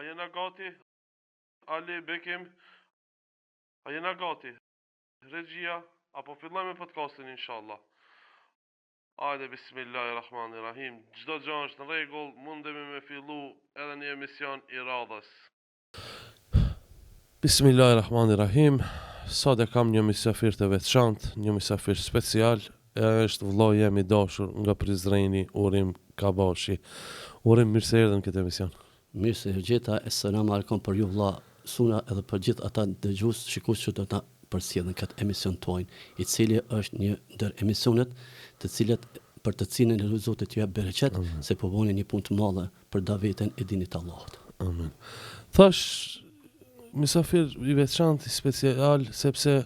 A jena gati? Ali Bekim, a jena gati? Regjia, apo fillojmë podcastin inshallah. Hajde, bismillahirrahmanirrahim. Çdo gjë është në rregull, mundemi me fillu edhe një emision i radhës. Bismillahirrahmanirrahim. Sot e kam një mysafir të veçantë, një mysafir special, është vëllai jam i dashur nga Prizreni, Urim Kabashi. Urim, mirë se erdhën në këtë emision. Mirë se gjeta, selam aleikum për ju vëlla Suna edhe për gjithë ata dëgjues, shikues që do ta përsëllin këtë emision tonë, i cili është një ndër emisionet të cilat për të cilën e Zotit ju jap bereqet, se po bëni një punë të madhe për davetën e dinit të Allahut. Amen. Thash mysafir i veçantë, i special, sepse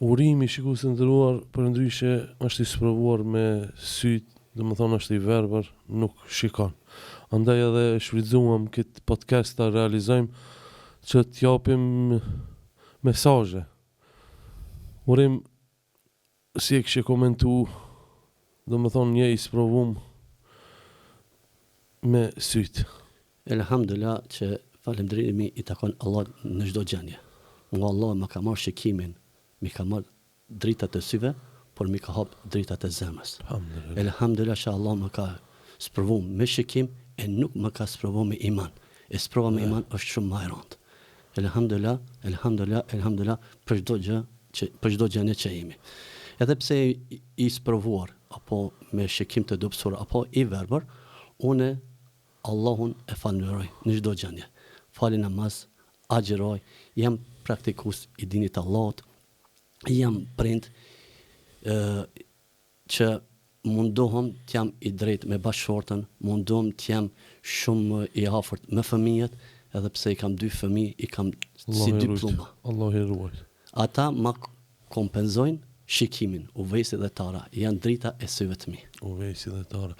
Urimi, shikues të nderuar, përndryshe është i sprovuar me syt, domethënë është i verbër, nuk shikon. Andaj edhe shfrytzuam këtë podcast ta realizojmë që t'japim mesazhe. Urim, si e kështë komentu, domethënë një i sprovum me syt. Elhamdulillah që falënderimi i takon Allah në çdo gjendje. Nga Allah më ka marrë shikimin, më ka marrë dritat e syve, por më ka hap dritat e zemrës. Elhamdulillah që Allah më ka sprovuar me shikim e nuk më ka sprovuar me iman. E sprova me iman është shumë më e rëndë. Elhamdulillah për çdo gjë për çdo gjë që jemi. Edhe pse i sprovuar apo me shikim të dobësor apo i verbër, unë Allahun e falenderoj në çdo gjendje. Falë namaz, agjëroj, jam praktikues i dinit të Allahut, jam prind që mundohem të jam i drejtë me bashkëshortën, mundohem të jam shumë i afërt me fëmijët, edhe pse i kam 2 fëmijë, i kam si 2 pluma. Allah i ruaj. Ata ma kompenzojnë shikimin, uvejsi dhe tara, janë drita e syve të mi. Uvejsi dhe tara.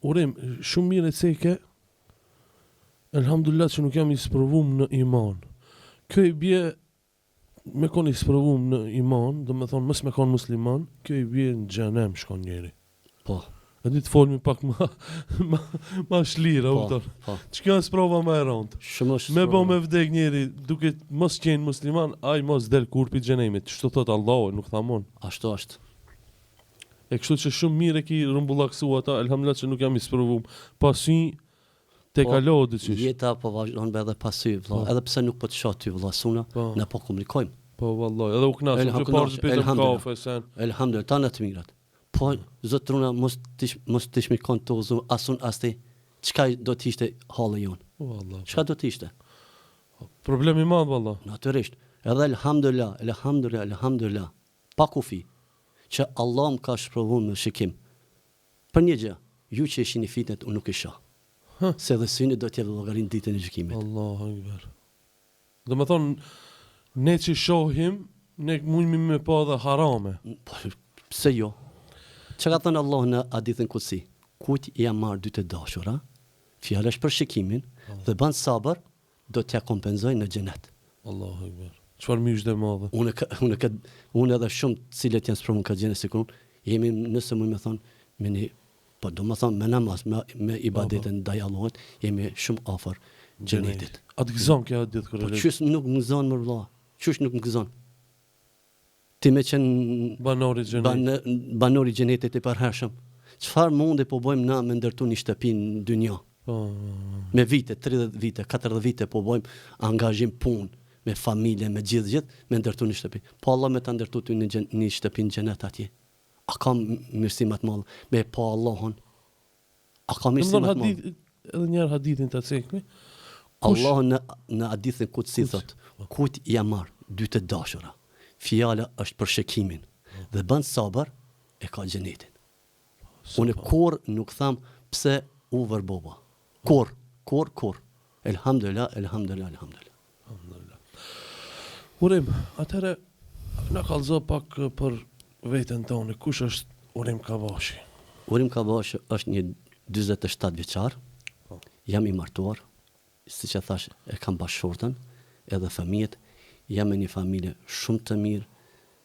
Urim, shumë mirë e ceke, elhamdulillah që nuk jam i sprovum në iman. Kjo i bje, me kon i sprovum në iman, do me thonë, mës me kon musliman, kjo i bje në xhenem shkon njeri. Po. E di të folmi pak ma shlira, po. Që kjo është sprova ma e rëndë. Me bo me vdek njeri, duke mos qenë musliman, aj mos del kurpi xhenemit. Çto thot Allahu, nuk thamon. Ashtu është. E kështu që shumë mirë e ki rëmbullaksu ata, elhamdulillah që nuk jam i sprovum. Pasi te kalohet diçish. Jeta po vazhdon edhe pasy, vëlla. Edhe pse nuk po të shoh ty vëlla Suna, ne po komunikojmë. Po vallahi, edhe u knasëm që parë të pitëm kafe sen. Elhamdulillah, ta në të mirat. Po, zotruna, mos t'ish mi konë të uzu, asun asti, qka do t'ishte halë jonë? Qka do t'ishte? Problemi madhë, valla. Natyrisht. Edhe elhamdulillah, pa kufi, që Allah më ka shprovu me shikim. Për një gjë, ju që ishin i fitnet, unë nuk isha. Se dhe syni do t'jeve llogarin ditën e gjykimit. Allahu akbar. Dhe me thonë, ne që shohim, ne mujmi me pa dhe harame. Pse jo? Që ka thënë Allah në hadithin kutsi? Kujt i jam marrë 2 të dashura, fjala është për shikimin, dhe ban sabër, do t'ja kompenzoj në xhenet. Allahu akbar. Çfarë mysh dhe madhe. Unë edhe shumë të cilët janë sprovuar ka xhenet sikun, jemi nëse më thonë me një, po do më thonë me namaz, me ibadetën ndaj Allahut, jemi shumë afër xhenetit. A të gëzon kjo ditë kur po çysh nuk më gëzon më vëlla? Çysh nuk më gëzon? Ti me qenë banori xhenetit i përhershëm. Çfarë mundi po bëjmë na me ndërtu një shtëpi në dynjë? Me vite, 30 vite, 40 vite po bëjmë angazhim punë, me familje, me gjithë, me ndërtu një shtëpi. Po Allah me ta ndërtu ty një shtëpi në xhenet atje. A ka mirësi më të madhe me pa Allahun? A ka mirësi më të madhe? Edhe një hadithin ta cekmi. Allahu në hadithin kutsi thot, kujt ja marr 2 të dashura. Fjala është për shikimin dhe bën sabër e ka xhenetin. Unë kur nuk tham pse u verbova. Kur. Elhamdulillah. Urim, atëre na kallëzo pak për veten tonë. Kush është Urim Kabashi? Urim Kabashi është një 47 vjeçar. Jam i martuar, siç e thash, e kam bashkëshortën, edhe fëmijët. Jam me një familje shumë të mirë,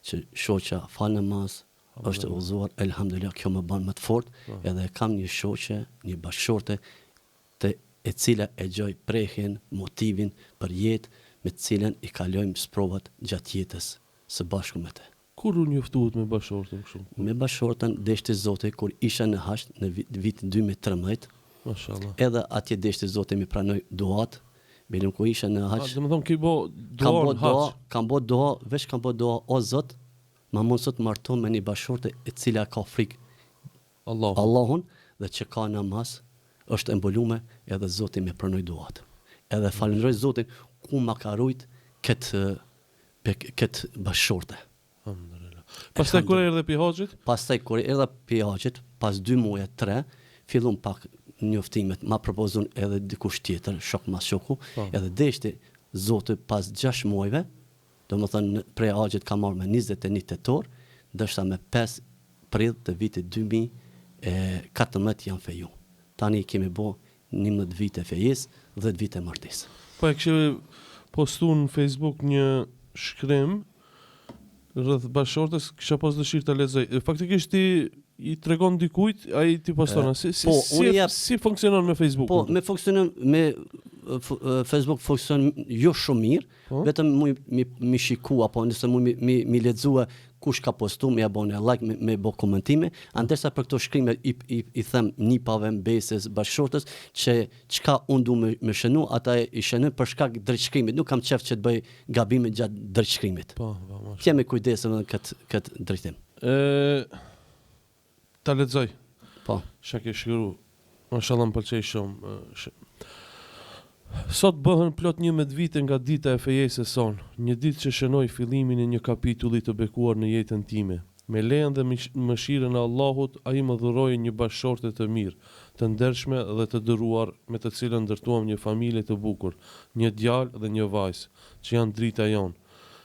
që shoqja fal namaz, është udhëzuar, elhamdulillah, kjo më bën më të fortë, edhe kam një shoqe, një bashkëshorte të e cila e gjoj prehjen, motivin për jetë me të cilën i kalojmë sprovat gjatë jetës së bashku me te. Kur u njoftuat me bashortën kështu? Me bashortën deshte Zoti kur isha në Hasht në vitin 2013. Mashallah. Edhe atje deshte Zoti mi pranoi duat. Belum ku isha në Hasht. Domethënë ki bo dua në Haç. Kam bo dua, veç kam bo dua o Zot, ma mund sot marto me një bashortë e cila ka frikë Allahun dhe që ka namaz, është embolume edhe Zoti me pranoi duat. Edhe falenderoj Zotin ku ma ka rujt këtë bashortë. Alhamdulillah. Pastaj kur erdhe pi Haxhit? Pastaj kur erdha pi Haxhit, pas 2 muaj 3, fillon pak njoftimet, ma propozon edhe dikush tjetër, shok mas shoku, edhe deshti Zoti pas 6 muajve, domethënë prej Haxhit ka marrë me 21 tetor, ndërsa me 5 prill të vitit 2014 janë feju. Tani kemi bo 11 vite fejes, 10 vite martesë. Po e kishë postu në Facebook një shkrim rreth bashortës, kisha pas dëshirë ta lexoj. Faktikisht i tregon dikujt, ai ti poston. Si funksionon me Facebook? Po, Facebook funksionon jo shumë mirë, vetëm mi shiku apo nëse mi lexua kush ka postu, me abone like, me bo komentime, andërsa për këto shkrime i them nipave, mbesës, bashkëshortës, që çka unë du me shënu, ata i shënën për shkak drejt shkrimit. Nuk kam qef që të bëj gabime gjatë drejt shkrimit. Kemi kujdesën në këtë drejtim. Ta lexoj. Po. Shka ke shkru. Mashallah më pëlqej shumë. Sot bëhen plot 11 vite nga dita e fejesës sonë, një ditë që shënoj fillimin e një kapitulli të bekuar në jetën time. Me lejen dhe mëshirën e Allahut, ai më dhuroi një bashortë të mirë, të ndershme dhe të dëruar, me të cilën ndërtuam një familje të bukur, një djalë dhe një vajzë, që janë drita jonë.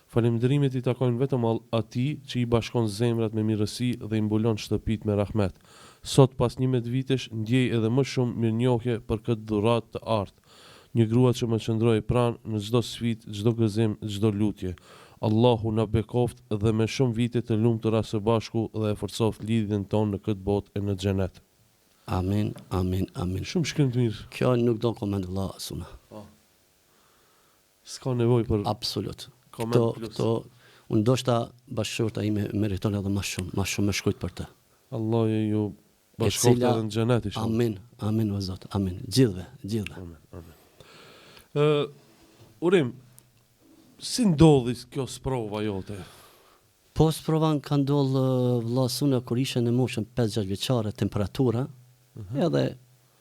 Falënderimet i takojnë vetëm atij që i bashkon zemrat me mirësi dhe i mbulon shtëpitë me rahmet. Sot pas 11 vitesh ndjej edhe më shumë mirënjohje për këtë dhuratë të artë. Një grua që më qëndroi pranë në çdo sfidë, çdo gëzim, çdo lutje. Allahu na bekoft dhe me shumë vite të lumtura së bashku dhe e forcoft lidhjen tonë në këtë botë e në xhenet. Amin, amin, amin. Shumë shkrim të mirë. Kjo nuk do koment vëlla Suna. S'ka nevojë për absolut. Koment plus. Unë ndoshta bashkëshorta ime meriton edhe më shumë më shkujt për të. Allah ju bashkoft edhe në xhenet inshallah. Amin, amin o Zot, amin. Gjithve. Amin, amin. Urim, si ndodhi kjo sprova jote? Po sprova ka ndodhë vëlla Suna kur ishe në moshën 5-6 vjeçare, temperatura, edhe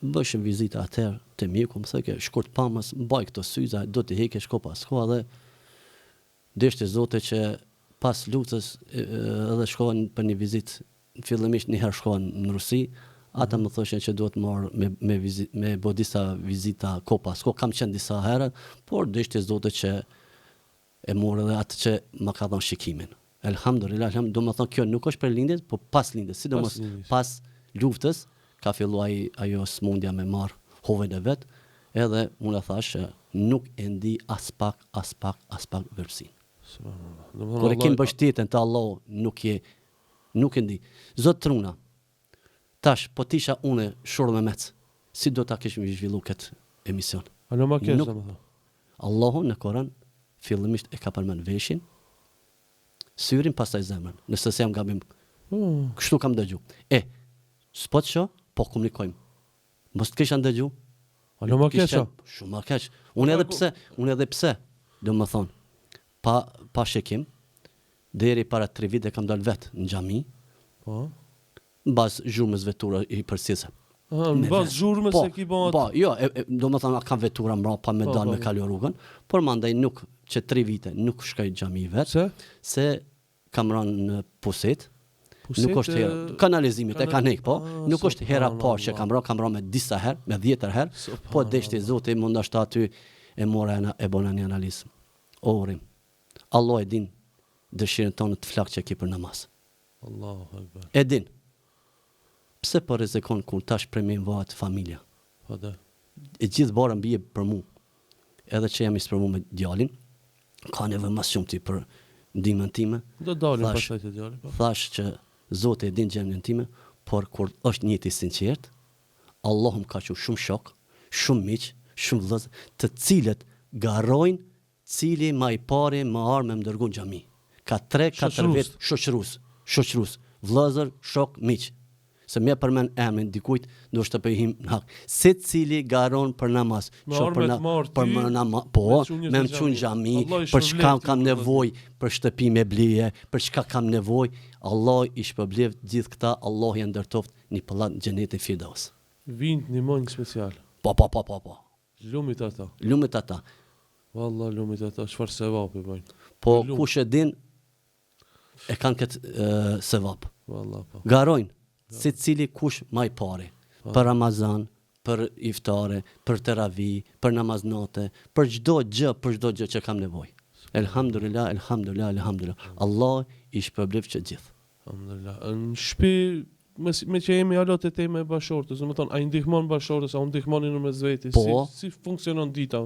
bëshëm vizita atëherë të mjeku, më thëke, shkurt pamës, mbaj këto syza, do të heke shko pas koha dhe deshte Zote që pas luktës edhe shkohen për një vizit, fillimisht një herë shkohen në Rusi, ata më thoshin që duhet marr me bo disa vizita ko pas ko, kam qenë disa herë, por deshte Zote që e morë edhe atë që më ka dhënë shikimin. Elhamdulillah, do më thonë kjo nuk është për lindjes, po pas lindjes, sidomos pas luftës, ka fillu ajo smundja me marë hoven e vetë, edhe unë e thash që nuk e ndi as pak vërsin. Kër e kemë bështetën të Allah, nuk e ndi. Zotë truna, tash, po tisha une shurë me mecë, si do ta kishëm zhvillu këtë emision? Alo ma kesha, më thë. Allahu në Koran, fillimisht e ka përmen veshin, syrin pastaj zemrën, nëse se jam gabim, kështu kam dëgju. S'po të sho, po komunikojmë. Mos të kisha ndëgju. Alo ma kesha. Shumë ma keq. Unë edhe pse, do më thonë, pa shekim, deri para 3 vite kam dalë vetë në xhami, në bazë zhurmës vetura i përcisë. Në bazë zhurmës e ki bëhat? Po, jo, do më thonë, kam vetura mra pa me dalë me kalë rrugën, por mandaj nuk, që 3 vite nuk shkaj xhami vetë, se kam rënë në puset, nuk është hera, kanalizimit e ka nek, po, nuk është hera parë që kam rënë me disa herë, me 10 herë, po deshti Zoti mund ashtu aty e mora e bona një analizë. Orim, Allah e din dëshirën tonë të flak që ki për namaz. Allahu Akbar. E din. Pse po rrezikon kur tash premin vahet familja? Po da. E gjithë barën bie për mu. Edhe që jam i sprovu me djalin, ka nevojë më shumë ti për ndihmën time. Do dalim pastaj te djali, po. Thash që Zoti e din gjendjen time, por kur është njëti sinqert, Allahu më ka qenë shumë shok, shumë miq, shumë vëllezër, të cilët garojnë cili më i pari më arë me më dërgu në xhami. Ka 3-4 vjet shoqërus, vëllezër, shok, miq. Se më përmend emrin dikujt, ndoshta po i him në hak. Secili garon për namaz, për namaz, po, me më çun xhami, për çka kam nevojë, për shtëpi me blije, për çka kam nevojë, Allah i shpërblev gjithë këta, Allah ja ndërtoft një pallat në xhenetin Firdaus. Vind një monjë special. Po. Lumit ata. Lumit ata. Wallah, lumit ata, çfarë sevapi bajnë. Po kush e din e kanë këtë sevap. Wallah po. Garojnë se cili kush më i pari. Për Ramazan, për iftare, për teravi, për namaznate, për çdo gjë që kam nevojë. Elhamdulillah. Allah i shpërblev që gjithë. Alhamdulillah. Në shtëpi me që jemi alot e teme bashortës, do të thonë, a i ndihmon bashortës, a u ndihmoni në mes veti, si funksionon dita?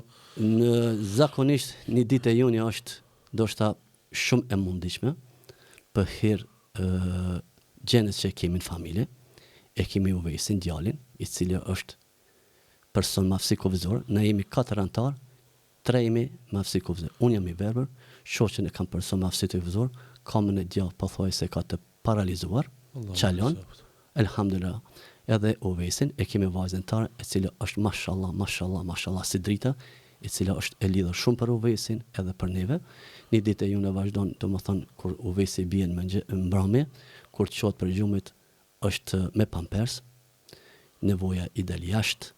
Zakonisht një ditë e joni është ndoshta shumë e mundishme, për hir gjenës që kemi në familje, e kemi Uvejsin, djalin, i cili është person mafsikovizor, ne jemi 4 antar, 3 jemi mafsikovizor. Unë jam i verbër, shoqën e kam person mafsikovizor, kamën e djallë pëthoj se ka të paralizuar, qalon, elhamdulillah, edhe Uvejsin, e kemi vajzën tarë, e cili është mashallah, si drita, e cila është e lidhur shumë për Uvejsin, edhe për neve. Një ditë e ju në vazhdon, do më thonë, kur Uvejsi bie në mbrëmje, kur qotë për gjumit është me pampers, nevoja i del jashtë,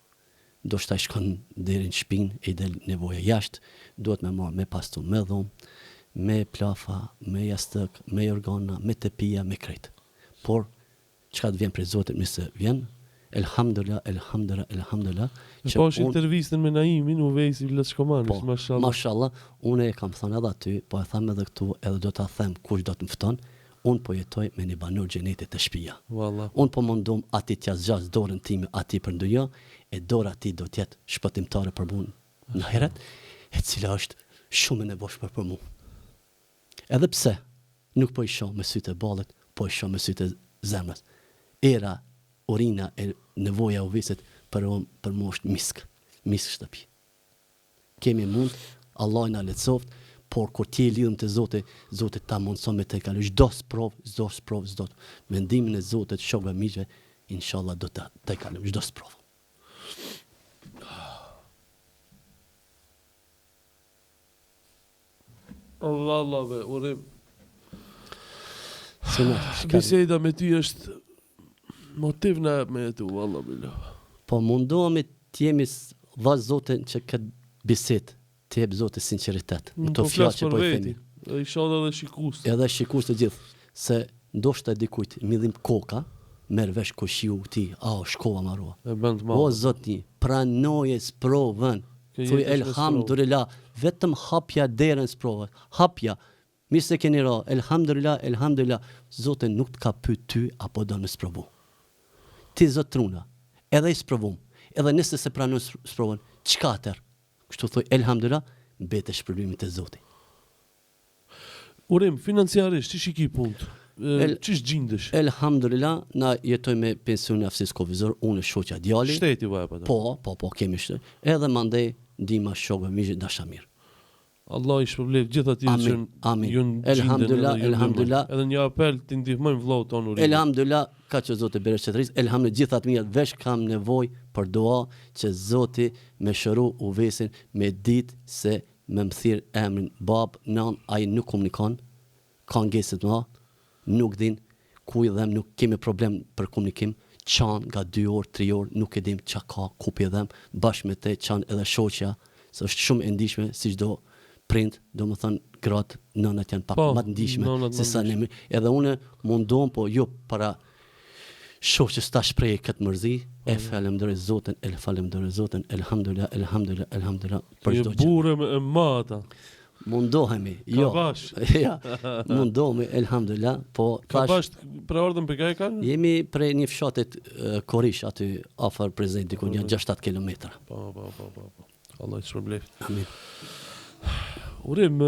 do shta i shkon deri në shpinë, i del nevoja jashtë, duhet me marrë me pastu, me dhomë, me plafa, me jastëk, me organa, me tepia, me krejtë. Por, çka të vjen prej Zotit, nëse vjen, elhamdulillah. Po është intervistën me Naimin, Uvejsi Vllazkomanis, mashallah, unë e kam thënë edhe aty, po e tham edhe këtu, edhe do ta them kush do të më fton, unë po jetoj me një banor xhenetit të shtëpia. Unë po mundum ati t'ja zgjas dorën time ati për ndoja, e dora ati do t'jetë shpëtimtare për mua në ahiret, e cila është shumë e nevojshme për mua. Edhe pse nuk po i shoh me sytë e ballit, po i shoh me sytë e zemrës. Era, urina e nevoja Uvejsit për mua është misk shtëpi. Kemi mund, Allah na lehtësoft, por kur ti e lidhëm te Zoti ta mundson me të kaloj çdo sprov, mendimin e Zotit, shokëve miqve, inshallah do ta kaloj çdo sprov. Allah be, urim. Biseda me ty është motiv në me tu, Allah billah. Po mundohemi të jemi vazh Zotin që këtë bisedë të jep Zotit sinqeritet. Në to fjalë që po i themi. Inshallah edhe shikus. Edhe shikus të gjithë, se ndoshta dikujt midhim koka, merr vesh kushiu ti, shkova marrua. O Zoti, pranoje sprovën. Thuaj elhamdulillah, vetëm hapja derën sprovën. Hapja. Mirë se keni ra, elhamdulillah, Zoti nuk të ka pyet ty apo do në sprovu. Ti Zot truna, edhe i sprovum, edhe nëse se pranon sprovën, çka atër? Kështu thoj, elhamdulillah, mbete shpërblimit e Zotit. Urim, financiarisht, që shiki punt? Çish gjindesh? Elhamdulillah, na jetoj me pension afsiskovizor, unë shoqja djali. Shteti vajpa. Po, kemi shteti. Edhe mandej ndihma shokëve miqë dashamir. Allah i shpërblev gjithë atij që ju elhamdulillah. Edhe një apel të ndihmojmë vëllaut tonë Urim. Elhamdulillah, ka që Zoti bereq qetërisë, elhamdulillah gjithë atë mirë, veç kam nevojë për dua që Zoti më shëro Uvejsin me ditë se më thirr emrin bab, nan, ai nuk komunikon, ka ngjese të mëdha, nuk din ku i dhem, nuk kemi problem për komunikim, çan nga 2 orë, 3 orë, nuk e dim çka ka, ku i dhem, bashkë me te çan edhe shoqja, se është shumë e ndihshme si çdo prind, do më thënë gratë, nënat janë pak më të ndihshme se sa ne. Edhe unë mundom, po jo para shoqës ta shpreh këtë mërzi, e falenderoj Zotin, elhamdulillah për çdo gjë. Burë me mata. Mundohemi, jo. Ja, mundohemi, elhamdulillah, po tash për ordën për kaj kanë? Jemi prej një fshatit Korish aty afër Prezent diku një 6-7 kilometra. Po. Allah i shpërblet. Amin. Urim,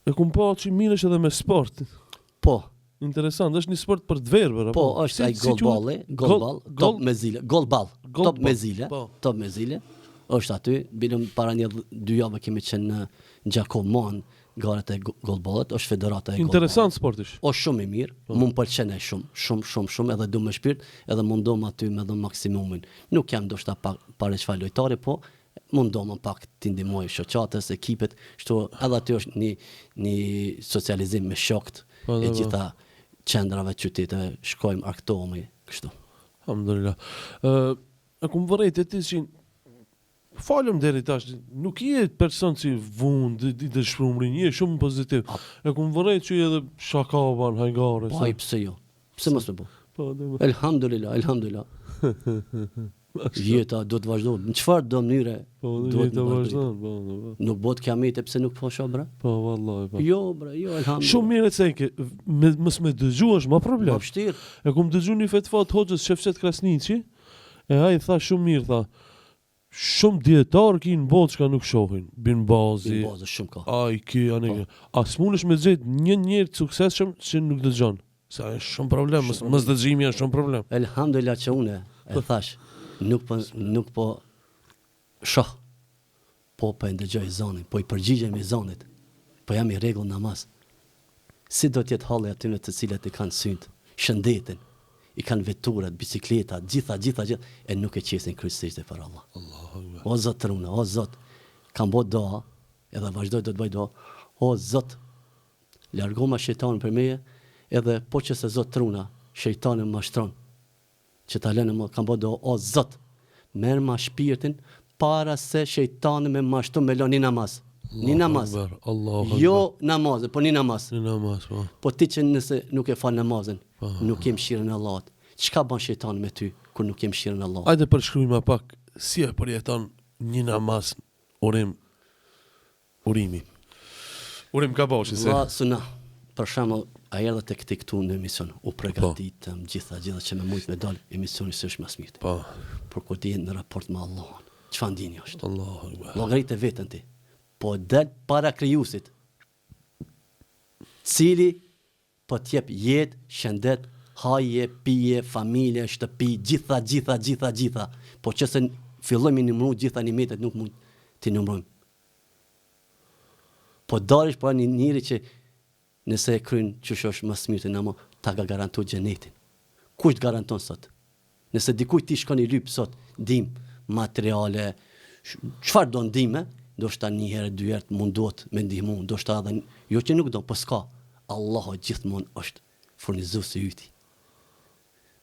e kum pa që miresh edhe me sport. Po. Interesant, është një sport për të verbër, po, është ai golball, top me zile, golball. top me zile, është aty, bilëm para 1-2 javë kemi qenë në Gjakoman, garet e golbollet, është federata e golbollet. Interesant sportish. Është shumë i mirë, më pëlqen shumë, edhe du me shpirt, edhe mundom aty me dhe maksimumin. Nuk jam ndoshta pare çfarë lojtari, po mundom pak t'i ndihmoj shoqatës, ekipet, kështu edhe aty është një socializim me shokët e gjitha qendrave, qyteteve, shkojmë, arktohemi, kështu. Alhamdulillah. E kum vërejt e ti që falem deri tash, nuk je person që vund, i dëshpërumrin, je shumë pozitiv. E kum vërejt që edhe shakaban, hajgare. Po, pse jo? Pse mos me po? Elhamdulillah. Jeta do të vazhdo. Në çfarë do mënyre do të vazhdo? Nuk bëhet kiamete pse nuk po shoh bre? Po vallahi po. Jo bre, jo elhamdulillah. Shumë mirë se ke mos më dëgjuash, më problem. Po vështirë. E kum dëgjuar një fetva të hoxhës Shefçet Krasniqi, e ai tha shumë mirë tha. Shumë dietar që në botë që nuk shohin. Bin Bazi. Shumë ka. Ai ky anë. As mundesh me gjet një njerëz të suksesshëm që nuk dëgjon. Sa është shumë problem, mos dëgjimi është shumë problem. Elhamdulillah që unë e thash, nuk po shoh. Po e ndëgjoj zonin, po i përgjigjem i zonit. Po jam i rregull namaz. Si do të jetë halli aty në të cilat e kanë synt, shëndetin, i kanë veturat, bicikleta, gjitha, e nuk e qesin kryesisht për Allah. O Zot truna, o Zot, kam bë doa, edhe vazhdoj do të bëj doa, o Zot, largoma shejtanin për meje, edhe po që se Zot truna, shejtani më mashtron, që ta lënë më, kam bë doa, o Zot, merr ma shpirtin, para se shejtani me mashtron me lënë namaz. Një namaz. Jo namaz, po një namaz. Po. Po ti që nëse nuk e fal namazin, nuk kem mëshirën e Allahut. Çka bën shejtani me ty kur nuk kem mëshirën e Allahut? Hajde përshkruajmë pak si e përjeton një namaz urimi. Urim ka boshi se. Valla suna. Për shembull, ai erdhi tek ti këtu në emision, u përgatitëm gjitha që më mujt me dal emisioni s'është më smit. Po. Por kur ti je në raport me Allahun, çfarë ndjenjë është? Allahu Akbar. Llogaritë veten ti. Po del para krijuesit, cili po t'jep jetë, shëndet, haje, pije, familje, shtëpi, gjitha. Po që se fillojmë numëru gjitha nimetet, nuk mund t'i numërojmë. Po darish për një njëri që nëse e kryen që është më smirë të namo, ta ka garantu xhenetin. Kush të garanton sot? Nëse dikuj ti shkon i lyp sot, dim, materiale, çfarë do ndime, do shta një herë, 2 herë mundot me ndihmu, do shta edhe, jo që nuk do, po s'ka. Allahu gjithmonë është furnizuesi yti.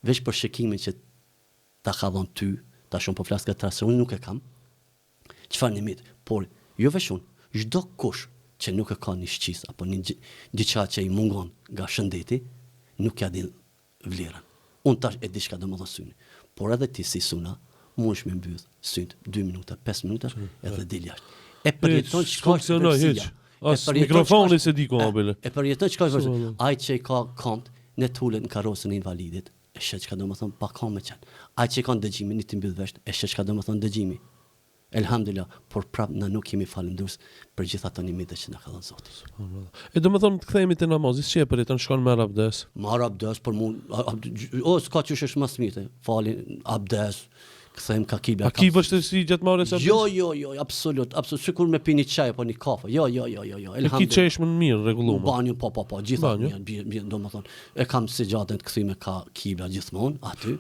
Veç për shikimin që ta ka dhënë ty, ta shumë po flas këtë rast, unë nuk e kam. Çfarë nimit, por jo veç unë, çdo kush që nuk e ka një shqis apo një diçka që i mungon nga shëndeti, nuk ja din vlerën. Unë tash e di çka do më thonë syni. Por edhe ti si suna, mundesh me mbyll syt 2 minuta, 5 minuta, edhe dil jashtë. E përjeton çka është. As mikrofoni se di ku abele. E përjeton çka është. Ai që ka kont në tulet në karrosën e invalidit, e shet çka do të thonë pa kam me qen. Ai që ka dëgjimin i të mbyll vesh, e shet çka do të thonë dëgjimi. Elhamdulillah, por prap na nuk kemi falendrues për gjithë ato nimete që na ka dhënë Zoti. E do të thonë të kthehemi te namazi, si e përjeton shkon me abdes. Me abdes për mua, s'ka çush është më smite. Falin abdes, kthehem ka kibla. A kibla është si gjatë marrjes abdes? Jo, absolut, sikur me pini çaj apo një kafe. Jo. Elhamdulillah. Ki çesh më mirë rregulluar. Banjo, po, gjithë mirë, domethënë. E kam si gjatën të kthime ka kibla gjithmonë aty.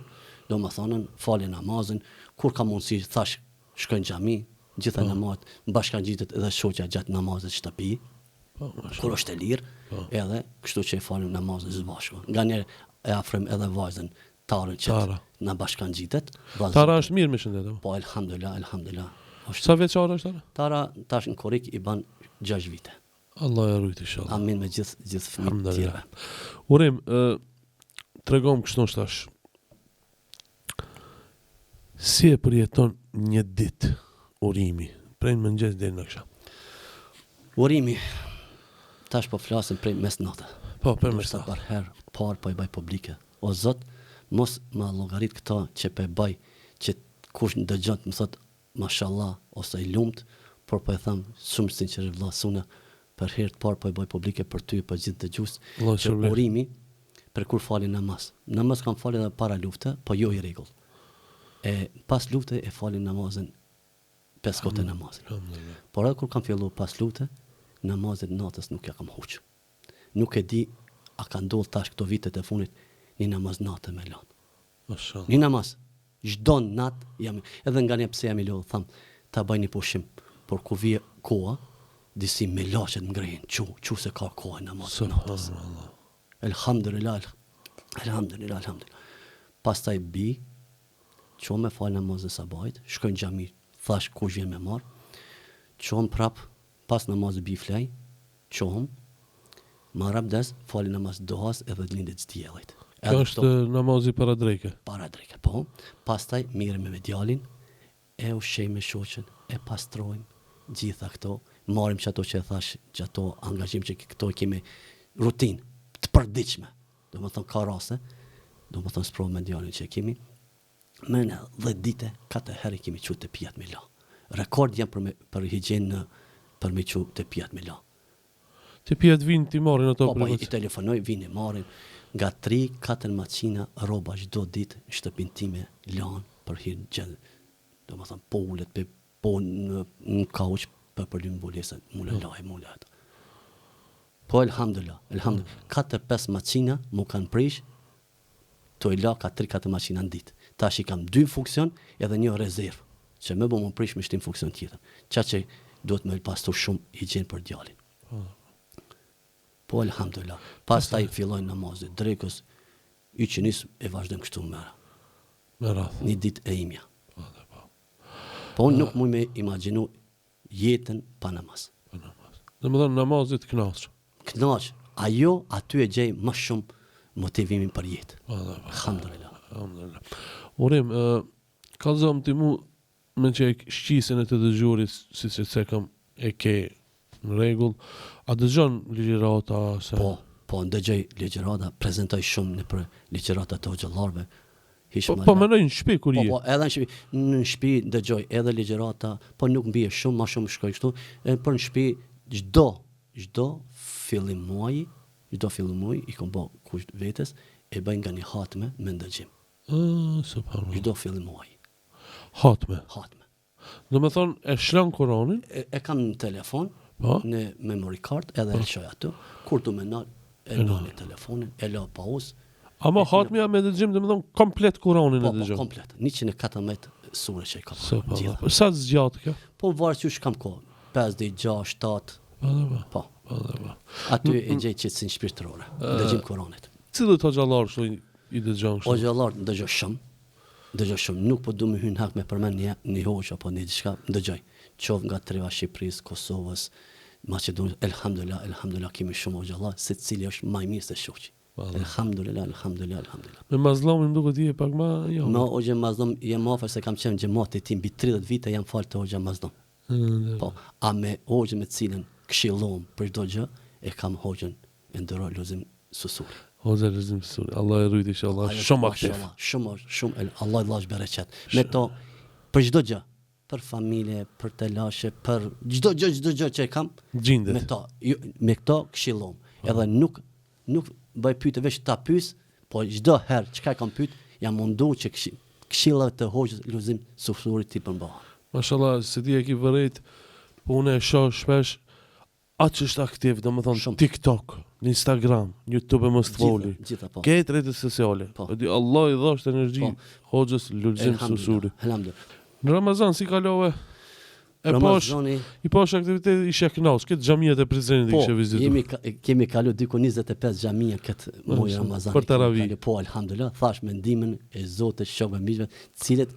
Domethënë, falin namazin, kur ka mundësi thash shkojnë xhami, gjitha namazet, bashkangjitet edhe shoqja gjatë namazit shtëpi. Kur është e lirë, edhe kështu që e falim namazin së bashku. Nganjëherë e afrojm edhe vajzën Tarën që na bashkangjitet. Tara është mirë me shëndet. Po elhamdulillah. Sa vjeçare është Tara? Tara tash në korrik i ban 6 vite. Allah ja rujt inshallah. Amin me gjithë fëmijët e tjerë. Urim, tregom kështu tash. Si e përjeton një ditë urimi, prej mëngjes deri në akşam? Urimi, tash po flasim prej mesnatë. Po, për mesnatë. Për herë parë po i baj publike. O Zot, mos ma llogarit këta që po e baj, që kush ndëgjon më thot mashallah ose i lumt, por po e them shumë sinqerisht vllazuna, për herë të parë po i baj publike për ty, për gjithë dëgjues, që urimi për kur falin namaz. Namaz kam falë edhe para lufte, po jo i rregull. E pas lufte e falim namazin 5 kote namazin. Por edhe kur kam fillu pas lufte, namazet natës nuk ja kam huq. Nuk e di a ka ndodhur tash këto vitet e fundit një namaz natë me lan. Mashallah. Një namaz çdo natë jam edhe nga ne pse jam I lodh tham ta bëj një pushim, por ku vije koha disi me laqet ngrehin, çu se ka kohë namaz natës. Elhamdulillah. Pastaj bi çom me fal namazin sabahit, shkoj në xhami, thash kush vjen me marr. Çom prap pas namazit bi flej, çom marr abdes, fal namaz dohas edhe të lindit diellit. Kjo është namazi para dreke. Para dreke, po. Pastaj mirëm me djalin, e ushqej me shoqën, e pastrojmë gjitha këto, marrim çato që thash, çato angazhim që këto kemi rutinë të përditshme. Domethënë ka raste, domethënë sprov me djalin që kemi. Më në 10 ditë 4 herë kemi qenë te pijat me la. Rekord jam për higienë për me qenë te pijat me la. Te pijat vinë ti marrin ato për I telefonoj, vinë marrin nga 3-4 makina rroba çdo ditë në shtëpinë time lan për hir gjell. Domethënë po ulet po në kauç për lym mbulesën, mula ato. Po elhamdulillah. 4-5 makina mu kanë prish. To I la ka 3-4 makina në ditë. Tash I kam 2 funksion edhe një rezervë, që më bëmë prish me shtim funksion tjetër. Që duhet me pastur shumë higienë për djalin. Po elhamdulillah. Pastaj filloi namazi drekës, që nis e vazhdojmë kështu më radhë. Një ditë e imja. Po nuk mund me imagjinu jetën pa namaz. Domethënë namazit kënaq. Kënaq. Ajo aty e gjej më shumë motivimin për jetë. Alhamdulillah. Urim, kallëzom ti mu me që shqisën e të dëgjurit, si që se kam e ke në regull, a dëgjon ligjërata? Po ndëgjoj ligjërata, prezentoj shumë në për ligjërata të hoxhallarëve. Po menoj në shtëpi kur je? Po, edhe në shtëpi dëgjoj edhe ligjërata, po nuk mbije shumë, më shumë shkoj kështu, për në shtëpi çdo fillim muaji I kom bë kusht vetes e bëj nga një hatme me ndëgjim. Subhanallah. Çdo fillim muaji. Hatme. Domethënë e shlon Kur'anin? E kam në telefon, në memory card, edhe e shoj aty. Kur tu më e në telefonin, e la pauzë. Ama hatmja me dëgjim domethënë komplet Kur'anin e dëgjoj. Po, komplet. 114 sure që I kam. Subhanallah. Sa zgjat kjo? Po varet çu kam kohë. 5 ditë, 6, 7. Po. Aty e gjej qetësinë shpirtërore. Dëgjim Kur'anit. Cilët hoxhallar kështu I dëgjon kështu? Hoxhallar dëgjoj shumë. Nuk po du më hyn hak me përmend një hoxh apo një diçka, dëgjoj. Qoftë nga treva Shqipërisë, Kosovës, Maqedonisë, elhamdulillah kemi shumë hoxhallar, secili është më I mirë se shoqi. Elhamdulillah. Me mazllomin duket I pak më jo. No, hoxha mazllom jam afër se kam qenë xhamati tim mbi 30 vite jam fal te hoxha mazllom. Po, a me hoxhën me cilën këshillom për çdo gjë e kam hoxhën e nderoj Lozim Susuri. Hoxha Lozim Susuri, Allah e rujt inshallah. Shumë aktiv. Shumë Allah I lash bereqet. Me to për çdo gjë, për familje, për telashe, për çdo gjë që e kam. Gjindet. Me këto këshillom. Edhe nuk bëj pyetje veç ta pyes, po çdo herë çka kam pyet, jam mundu që këshillat të hoxhës Lozim Susurit ti përmbahen. Mashallah, se ti e ki vërejt, po une e shoh shpesh, atë që është aktiv, domethënë TikTok, në Instagram, YouTube e mos të voli. Këtë rrjetet sociale. Allah I dhashtë energji hoxhës Lozim Susuri. Në Ramazan si kalove? I posh aktivitet ishe kënaq, këtë xhamiat e Prizrenit I kishe vizitu. Kemi kalu diku 25 xhamia këtë muaj Ramazan. Për taravih. Po alhamdulillah, thash me ndihmën e Zotit shokëve miqve, cilët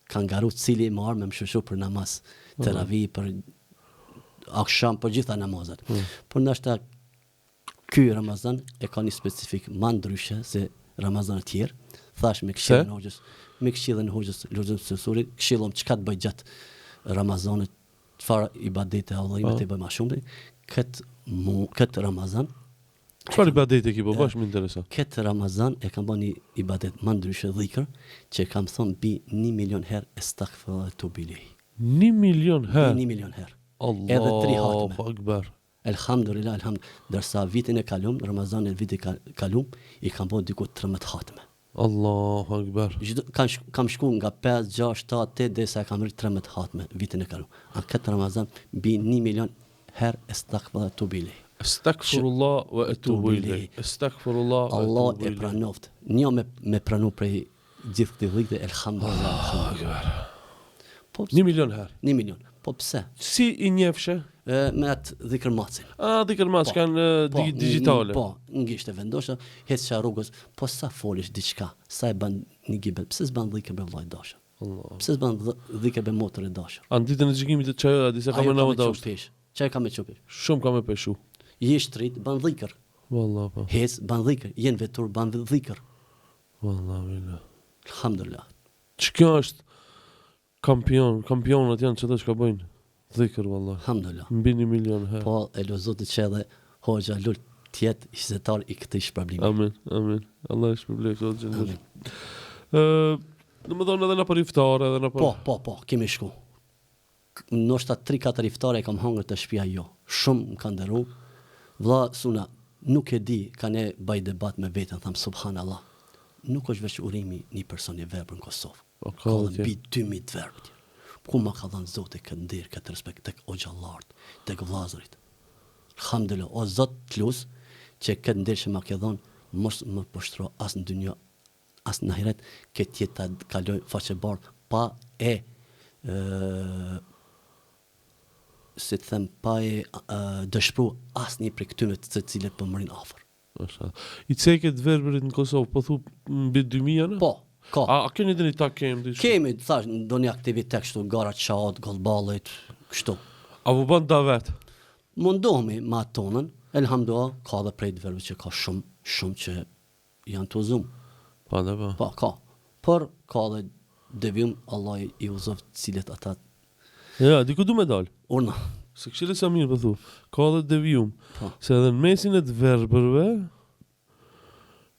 kanë garu cili më arë me më shushu për namaz taravih, për aksham, për gjitha namazat. Por ndoshta ky Ramazan e ka një specifik më ndryshe se Ramazan e tjerë. Thash me këshillën e hoxhës Lozim Susurit, këshillom çka të bëj gjatë Ramazanit, çfarë ibadete Allahut të bëj më shumë. Këtë Ramazan çfarë ibadete ki bash më intereson. Këtë Ramazan e kam bën një ibadet më ndryshe dhikr, që kam thënë bi 1 milion herë astaghfirullah tu bilih. 1 milion herë. 1 milion herë. Allah. Edhe 3 hatme. Akbar. Elhamdulillah. Dërsa vitin e kalum, Ramazanin vitin e kalum, I kam bën diku 13 hatme. Allahu akbar. Kam shku nga 5, 6, 7, 8 dhe sa kam rrit 13 hatë me vitin e kalu. A këtë Ramazan bi 1 milion herë estakfirullah tu bili. Estakfirullah wa etubu ilej. Estakfirullah wa Allah etubu e ilej. pranoft. Një me pranu prej gjithë këtë dhikë, elhamdulillah. 1 milion herë. 1 milion. Po pse? Si i njefshe? Me atë dhikër macin. Dhikër macin kanë digitale. Po, ngishte vendosha, heqësha rrugës, po sa folish diçka, sa e ban një gibet, pse s'ban dhikër be vllaj dashur? Pse s'ban dhikër be motër e dashur? Anë ditën e gjykimit të çajë, disa ka më në dashur. Çaj ka me çupish. Shumë ka me peshu. Je shtrit, ban dhikër. Wallah po. Hez, ban dhikër. Jen vetur, ban dhikër. Wallah billah. Alhamdulillah. Ç'kjo është kampionat janë çdo çka bëjnë. Dhikër wallah. Alhamdulillah. Mbi 1 milion herë. Po, e lozot që edhe hoxha lut tjetë ishzetar i këtij shpërblimi. Amin, amin. Allah e shpërblej këtë gjendje. Domethënë edhe në për iftare, edhe në për... Po, kemi shku. Ndoshta 3-4 iftare kam hangër të shtëpia jo. Shumë më kanë ndëru. Vlla Suna, nuk e di, kanë baj debat me veten, tham subhanallah. Nuk është veç urimi një person i verbër në Kosovë. Ka dhe mbi 2000 verbë. Ku ma ka dhënë Zoti këtë ndirë, këtë respekt tek o gjallart, tek vllazërit. Alhamdulillah, o Zot t'lus që këtë ndirë që ma ke dhënë mos më poshtro as në dynjë, as në ahiret, këtë jetë ta kaloj faqe bardhë pa si të them, pa dëshpru asnjë prej këtyre të cilët po mërin afër. I ceket verbërit në Kosovë, po thu mbi 2000 Po, ka. A keni dhe një tak kemë? Kemi, thash, do një aktivitet kështu, gara qatë, golballit, kështu. A vu bën davet? Mundohemi ma tonën, elhamdulillah, ka dhe prej verbëve që ka shumë që janë të uzum. Pa dhe pa. Pa, ka. Por, ka dhe devijum, Allah i uzov cilet ata. Ja, diku du me dalë. Urna. Se këshire sa mirë pëthu, ka dhe devijum. Pa. Se edhe në mesin e të verbërve,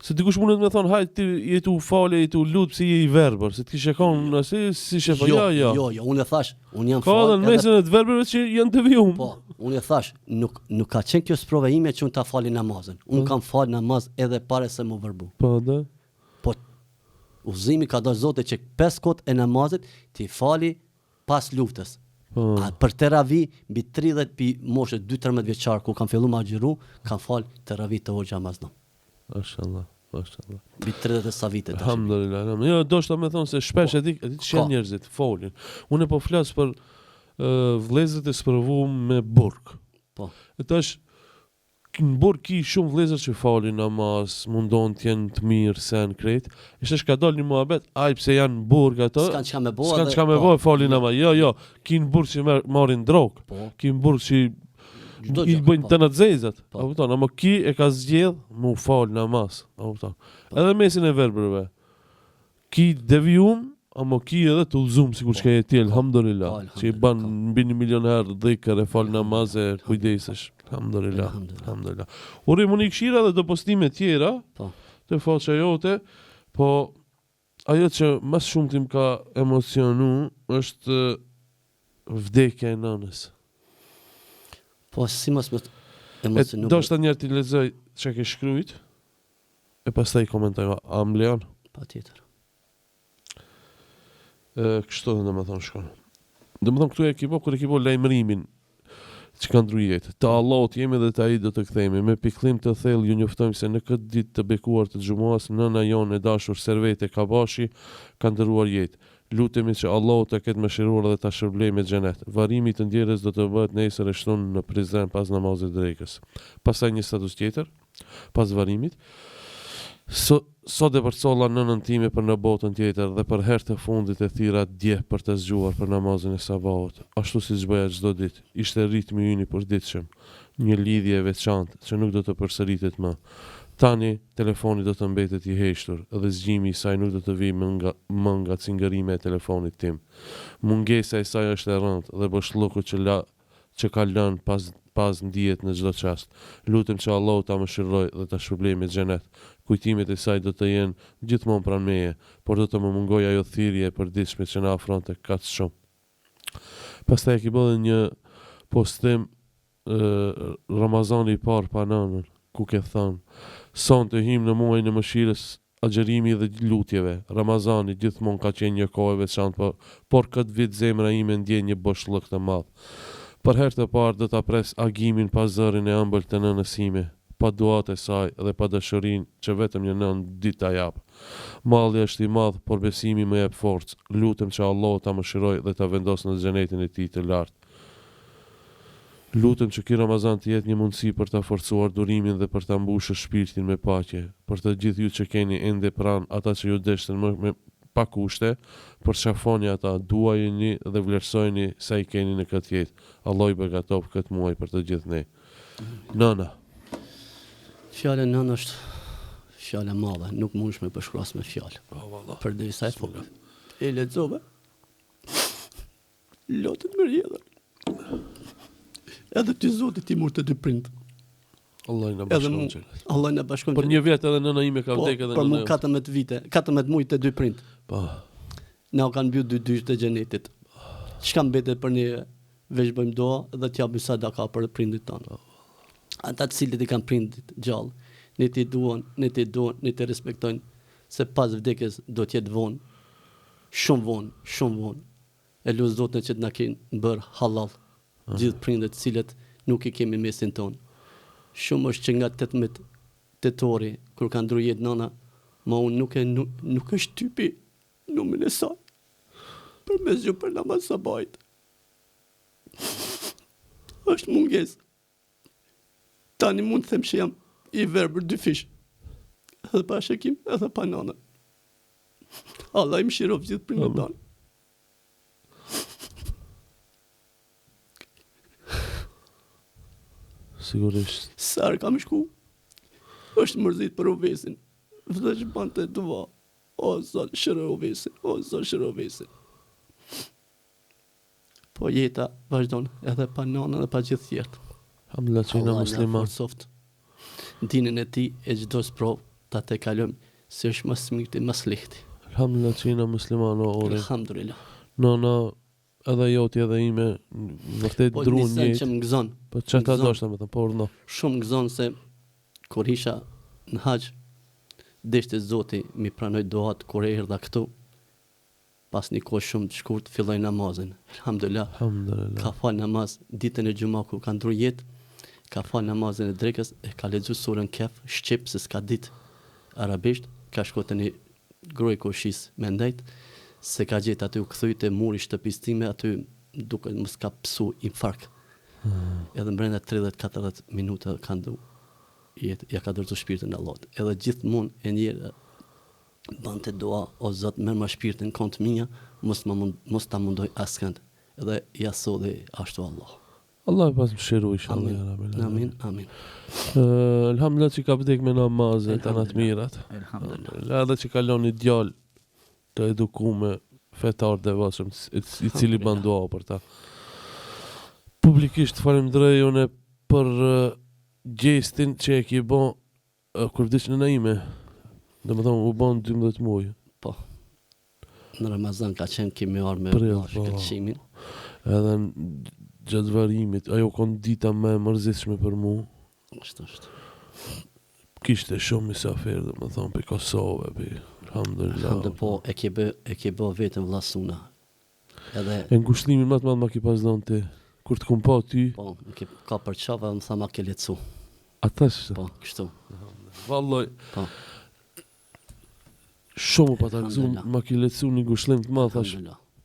se dikush mundet me thonë, hajtë ti jetu fale, jetu lutë, pësi je i verbër, se të kishe konë nësi, si shefa, ja. Jo, unë e thash, unë jam ka falë. Ka dhe në mesin e të verbërve që janë devijum. Po, unë e thash, nuk ka qenë kjo sprova ime që unë ta fali namazën. Unë kam falë namaz edhe pare se mu vërbu. Po, dhe? Po, uzimi ka do Zote që 5 kot e namazit ti fali pas luftës. A për teravi, bi 30 pi moshët 2-13 vjeqarë, ku kam fillu ma gjiru, kam falë teravi të hoxha maznam. Mashallah. Bi 30 e sa vite. Alhamdulillah. Jo, do shta me thonë se shpesh e di që janë njerëzit, folin. Unë po flasë për vlezët e sprovu me burg. Po. E tash, në burg ki shumë vlezër që falin namaz, mundon t'jenë të mirë sen krejt. Ishte shka dal një muhabet, aj pse janë burg ato. S'kan qka me bo. S'kan qka me bo, falin namaz. Jo, ki në burg që marrin drog. Ki në burg që i bëjnë të në dzezat. Ama ki e ka zgjedh mu fal namaz. Edhe mesin e verbërve. Ki devijum, ama ki edhe të uzum, si kur që ka jeti, alhamdulillah. Që i ban mbi 1 milion herë dhikër e fal namaz e kujdesesh. Alhamdulillah. Urim unë i këshira dhe do postime tjera, të faqja jote, po ajo që mas shumë tim ka emocionu, është vdekja e nënës. Po, si mos më emocionu. Do shta njerë t'i lezoj që ke shkrujt, e pas ta i komentaj, a më leon? Pa tjetër. Kështu dhe me thonë shkonë. Dhe me thonë këtu kër e kipo lajmërimin që kanë ndrujet. Të Allahut jemi dhe të ai do të kthehemi. Me pikëllim të thellë ju njoftojmë se në këtë ditë të bekuar të xhumas, nëna jonë e dashur Servete Kabashi ka ndëruar jetë. Lutemi që Allahu të ketë mëshiruar dhe ta shërblejë me xhenet. Varimi të ndjerës do të bëhet nesër e shtunë në Prizren pas namazit drekës. Pastaj një status tjetër, pas varimit. Sot e përcolla nënën time për në botën tjetër dhe për herë të fundit e thira dje për të zgjuar për namazin e sabahut. Ashtu si zbëja çdo ditë, ishte ritmi ynë i përditshëm, një lidhje e veçantë që nuk do të përsëritet më. Tani telefoni do të mbetet i heshtur dhe zgjimi i saj nuk do të vijë më nga cingërimi e telefonit tim. Mungesa e saj është e rëndë dhe boshllëku që ka lënë pas ndihet në çdo çast. Lutem që Allahu ta mëshiroj dhe ta shpërblej me xhenet. Kujtimet e saj do të jenë gjithmonë pranë meje, por do të më mungoj ajo thirrje e përditshme që na afronte kaq shumë. Pastaj e bëu një postim Ramazani i parë pa nënën, ku ke thënë: sonte him në muajin e mëshirës, agjerimi dhe lutjeve. Ramazani gjithmonë ka qenë një kohë e veçantë, por këtë vit zemra ime ndjen një boshllëk të madh. Për herë të parë do ta pres agimin pa zërin e ëmbël të nënës sime, pa duat e saj dhe pa dashurinë që vetëm një nën ditë ta jap. Malli është i madh, por besimi më jep forcë. Lutem që Allah ta mëshiroj dhe ta vendos në xhenetin e tij të lartë. Lutem që ky Ramazan të jetë një mundësi për ta forcuar durimin dhe për ta mbushur shpirtin me paqe. Për të gjithë ju që keni ende pranë, ata që ju deshtën me pa kushte, përshafoni ata, duajini dhe vlerësojini sa i keni në këtë jetë. Allah i begatov këtë muaj për të gjithë ne. Nëna. Fjala nëna është fjala madhe, nuk mundesh me përshkruas me fjalë. Përderisa e lexova. Lotët më rjedhën. Edhe ty Zoti ti mund të dy prind. Allah na bashkon. Allah na bashkon. Për një vit edhe nëna ime ka vdekur edhe nëna. Po 14 vite, 14 muaj të dy prind. Po. Na u kanë mbyll dy dysh të xhenetit. Çka mbetet për ne veç bëjmë dua dhe t'japim sadaka për prindit tonë. Ata të cilët i kanë prindit gjallë, ne ti duan, ne ti respektojnë, se pas vdekjes do të jetë vonë, shumë vonë. E lut Zotin që të na kenë bërë halal. Gjithë prindet cilët nuk i kemi mesin tonë. Shumë është që nga 18 tetori, kur ka ndru jetë nëna, ma unë nuk është typi numin e saj. Për mes gjë për namaz sabajt. është munges. Tani mund të them që jam i verbër dy fish. Edhe pa shekim, edhe pa nëna. Allah i mëshirov gjithë për në danë. Sigurisht. Sarë kam shku, është mërzit për Ovesin. Dhe që bante dua, o zot shërë Ovesin. Po jeta vazhdon edhe pa nana dhe pa gjithë tjertë. Alhamdulillah që jena musliman. Dinën e ti e gjdo sprovë ta te kalëm, se është mas mirti, mas lehti. Alhamdulillah që jena musliman o ore. Alhamdulillah. Nona, edhe joti edhe ime, vërtet po, drunë njëjtë. Po nisën që më gëzon. Po që ta do shta me të por no. Shumë gëzon se kur isha në haqë, deshte Zoti mi pranoj dohat kur e erdha këtu, pas një kohë shumë të shkurt filloj namazin. Alhamdulillah. Ka fal namaz ditën e gjumaku ka ndru jetë, ka fal namazin e drekës, e ka lexuar surën Kehf, shqip se s'ka ditë arabisht, ka shkuar te një groj koshis me ndajt, se ka gjetë aty u kthy te muri shtëpisë time, aty duke mos ka psu infarkt. Edhe brenda 30-40 minuta ka ndu jetë, ja ka dorëzuar shpirtin Allahut. Edhe gjithmonë e njëra bante dua, o Zot, merr ma shpirtin kont minja, mos ta mundoj askënd. Edhe ja sodhi ashtu Allah. Allah e pas mëshiru inshallah. Amin, amin. Alhamdulillah që ka vdek me namazet të natë mirat. Alhamdulillah. Edhe që kalon një djallë të edukume, fetar dhe vasëm, i cili ban dua për ta. Publikisht falemderoj unë për gjestin që e ki bon kur vdiq në naime. Dhe më thonë, u bon 12 muaj. Po. Në Ramazan ka qenë kemi arë me shkëllqimin. Edhe gjatë varimit, ajo konë dita me mërzitshme për mu. Ashtë. Kishte shumë misafir, dhe më thonë, për Kosovë, për alhamdulillah. Po, e ke bë vetën vlasuna. Edhe... E ngushlimin më të madh ma ki pas dhënë ti. Kur të kum pa ty... Po, ka për qava, më tha ma ke lecu. Atash? Po, kështu. Valloj. Po. Shumë pa ta gëzum, ma ki lecu një ngushlim të madh, thash.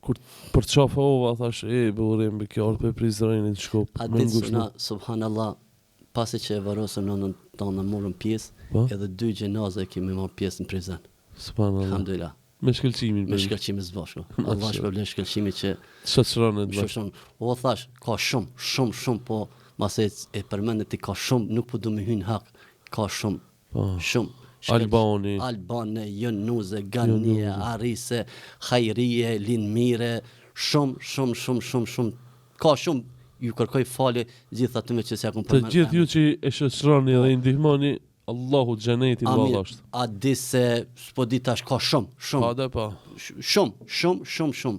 Kur për qafa ova, thash, burim, be kjo orë për prizrejnë të shkop. A ditë sëna, subhanallah, pasi që e varosëm në tonë në morëm pjesë, edhe 2 gjenaze e kemi marrë pjesë në prizën. Subhanallah. Alhamdulillah. Me shkëlqimin. Me shkëlqimin zbashku. Allah shpërblen shkëlqimin që... Shëtëshronë të bashkë. O, thash, ka shumë, po, mase e përmendet i ka shumë, nuk po du me hynë hak, ka shumë, shumë. Albani, Jonuze, Ganie, Arise, Hajrije, Linmire, shumë. Ka shumë, ju kërkoj falje gjithë atyme që s'ja kom përmend. Të gjithë ju që e shësrani dhe i ndihmoni, Allahu xhenetin vallasht. A di se s'po di tash ka shumë. Pa dhe pa. Shumë.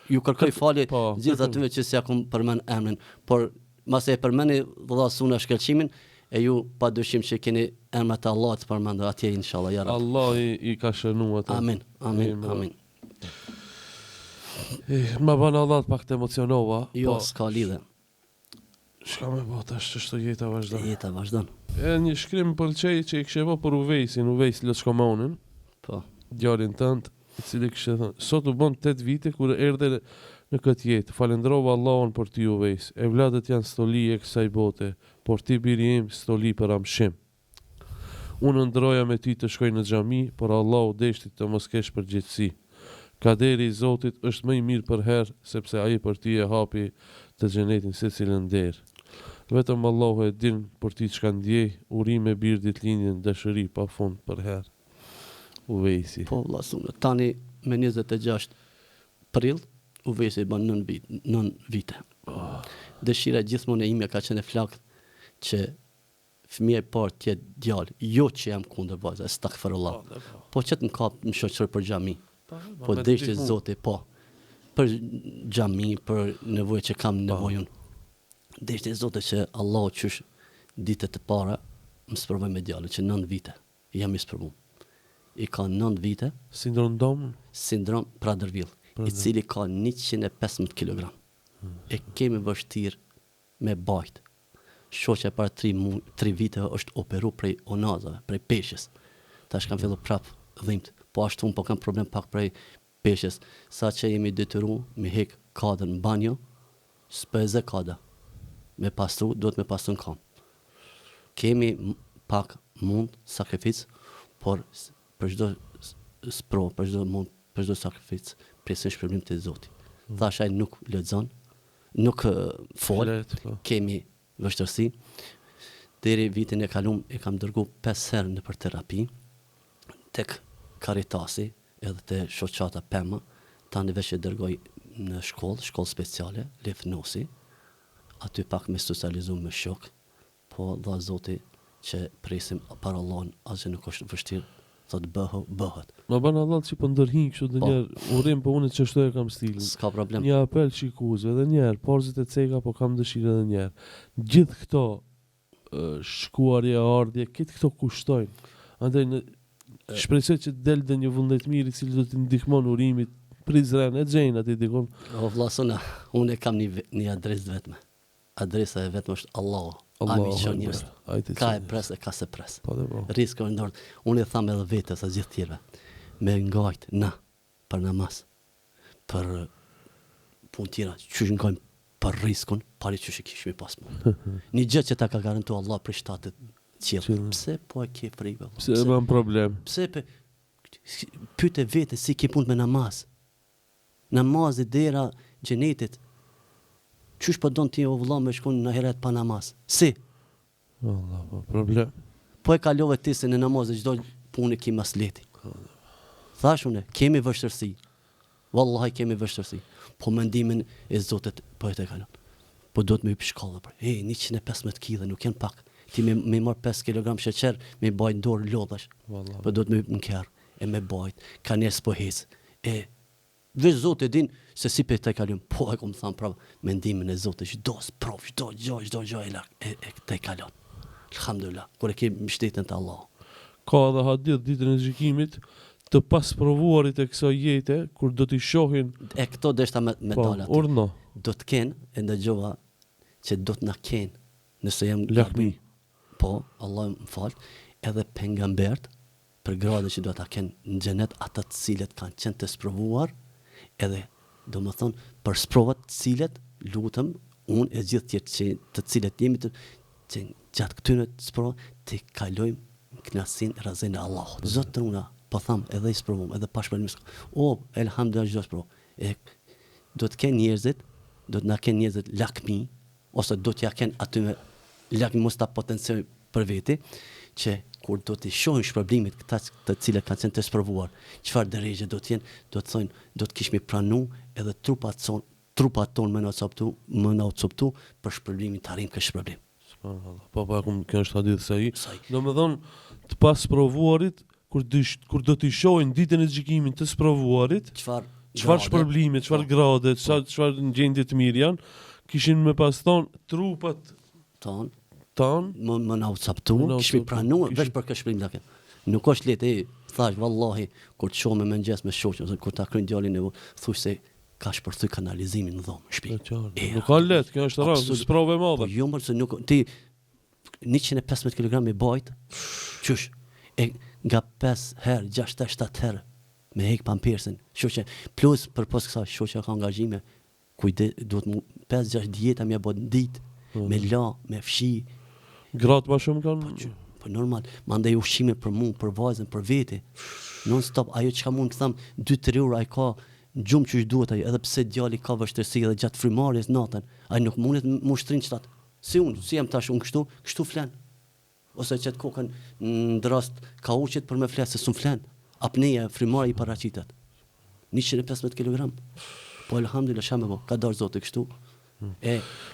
Ju kërkoj falje gjithë atyme që s'ja kom përmend emrin, por mas e përmeni vëlla Suna shkëlqimin, E ju pa dyshim që keni emrat e Allahut përmendur atje inshallah ya Rabbi. Allah i ka shënuar atë. Amin, amin, amin. Ma ban Allah pak të emocionova. Jo, s'ka lidhe. Shka me bota, është jeta vazhdon. Jeta vazhdon. E një shkrim pëlqej që i kështë për Uvejs Lëshkomonin, Po. djalin tënd, i cili kështë thënë, sot u bën 8 vite kur erdhe në këtë jetë. Falendrova Allahun për ty Uvejs. E vladët janë stoli e kësaj bote, por ti biri im stoli për amshim. Unë ndroja me ty të shkoj në xhami, por Allahu deshti të mos kesh përgjegjësi. Kaderi i Zotit është më i mirë për herë, sepse ai për ty e hapi të xhenetin secilën derë. Vetëm Allahu e din për ti çka ndjej, urime birë ditëlindjen, dashuri pa fund për herë. Uvejsi. Po vllasunë, tani me 26 prill Uvejsi bën 9 vite. Dëshira gjithmonë e ime ka qenë flakt që fëmia e parë të jetë djalë, jo që jam kundër vajza, astaghfirullah. Po që të më kap në shoqëror për xhami. Po deshte Zoti, po. Për xhami, për nevojë që kam nevojën. Deshte Zoti që Allahu qysh ditët e para më sprovoj me djalin që 9 vite. Jam i sprovuar. I ka 9 vite. Sindrom Praderwill, i cili ka 115 kg. E kemi vështirë me bajt. Shoqja para 3 vite është operu prej onazave, prej peshës. Tash kam fillu prap dhimt. Po ashtu unë po kam problem pak prej peshës. Sa që jemi detyru me hek kadën në banjo, s'pëze kada. Me pastru, duhet me pastru në kam. Kemi pak mund, sakrificë, por për çdo spro, për çdo mund, për çdo sakrificë, presin shpërblim të Zotit. Thash ai nuk lexon, nuk fol, kemi vështirësi. Deri vitin e kalum e kam dërgu 5 herë në për terapi, tek Karitasi, edhe te shoqata Pema, tani veç e dërgoj në shkollë speciale, Lefnosi, aty pak me socializu me shok, po dha Zoti që presim para Allahun, asgjë nuk është vështirë, thot bëhet. Ma ban Allah që po ndërhin kështu dhe njerë, urim po unë që shtoj e kam stilin. S'ka problem. Një apel shikuzve dhe njerë, porzit e ceka po kam dëshirë dhe njerë. Gjithë këto shkuarje, ardhje, këtë këto kushtojnë. Andaj në shpresoj që del dhe një vullnet mirë i cili do të ndihmon urimit, Prizren, e gjejnë ati dikon. O vlasona, unë e kam një adresë vetme. Adresa e vetme është Allahu. Ami që njërës. Ka e pres e ka se pres. Risko e ndorët. Unë e tham edhe vetës a gjithë tjerve. Me ngajt na për namaz, për pun tjera, që ngajnë për riskun, pari që kishmi pas mund. Një gjë që ta ka garantu Allah për shtatët qirë. Pse po e ke frikë? Pse e ban problem? Pse pyte vete si ke punë me namaz? Namaz e dera gjenetit. Qysh po don ti o vëlla me shkon në heret pa namaz? Si? Allah, po problem. Po e kalove ti se në namaz e çdo punë ki masleti. Thash unë, kemi vështirësi. Wallahi kemi vështirësi. Po mendimin e Zotit po e kalon. Po do të më hip shkolla për. 115 kg nuk janë pak. Ti me marr 5 kg sheqer, me bajt dorë lodhash. Po do të më hip në kerr e me bajt. Ka njerëz po hes. Veç Zoti din se si pe të kalon. Po e kom thënë prapë, mendimin e Zotit çdo sprov, çdo gjë e të kalon. Alhamdulillah, kur e ke mbështetjen te Allahu. Ka edhe hadith ditën e gjykimit të pasprovuarit e kësaj jete, kur do t'i shohin e këto deshta me dalat. Urno. Do të kenë, e ndëgjova që do të na kenë, nëse jam lakmi. Po, Allah më fal, edhe pejgambert për gradë që do ta kenë në xhenet ata të cilët kanë qenë të sprovuar, edhe do më thonë për sprovat të cilët lutem unë e gjithë tjerë të cilët jemi të që gjatë këtyre të sprovat të kalojmë knasin razën e Allahut. Zotë una po tham edhe i sprovum edhe pa shpërblim. Elhamdulillah çdo sprov. Do të kenë njerëzit, do të na kenë njerëzit lakmi ose do t'ja kenë aty me lakmi mos ta potencioj për veti që kur do të shohin shpërblimit këta të cilët kanë qenë të sprovuar, çfarë drejtë do të jenë, do të thonë, do të kishmi pranu edhe trupat tonë më na coptu për shpërblimin të arrim këtë shpërblim. Po kjo është hadith sahih. Domethënë të pas provuarit kur do t'i shohin ditën e gjykimit të sprovuarit, çfarë shpërblimi, çfarë grade, çfarë gjendje të mirë janë, kishin me pas thonë trupat ton tan, më na ucaptu, kishmi pranuar veç për këtë shprim lakë. Nuk është lehtë, thash vallahi kur të shoh me mëngjes me shoqën, ose kur ta kryen djalin e thuaj se ka shpërthy kanalizimin në dhomë, në shtëpi. Nuk ka lehtë, kjo është rëndë, sprovë e madhe. Po jo më se nuk ti 115 kg me bajt, qysh e nga 5 herë, 6-7 herë me hek pampersin, shoqë plus për pas kësaj shoqja ka angazhime, duhet 5-6 dieta më bë ditë, me la, me fshi. Gratë më shumë kanë. Po normal, mandej ushqime për mua, për vajzën, për vete. Non stop, ajo çka mund të them 2-3 orë ai ka gjumë që duhet ai, edhe pse djali ka vështirësi edhe gjatë frymarrjes natën, ai nuk mundet më ushtrin çtat. Si unë, si jam tash unë kështu flan. Ose çet kokën në rast ka uqet për me flas se s'un flan. Apneja frymarrja i paraqitet. 115 kg. Po alhamdulillah shamë po, ka dorë Zoti kështu.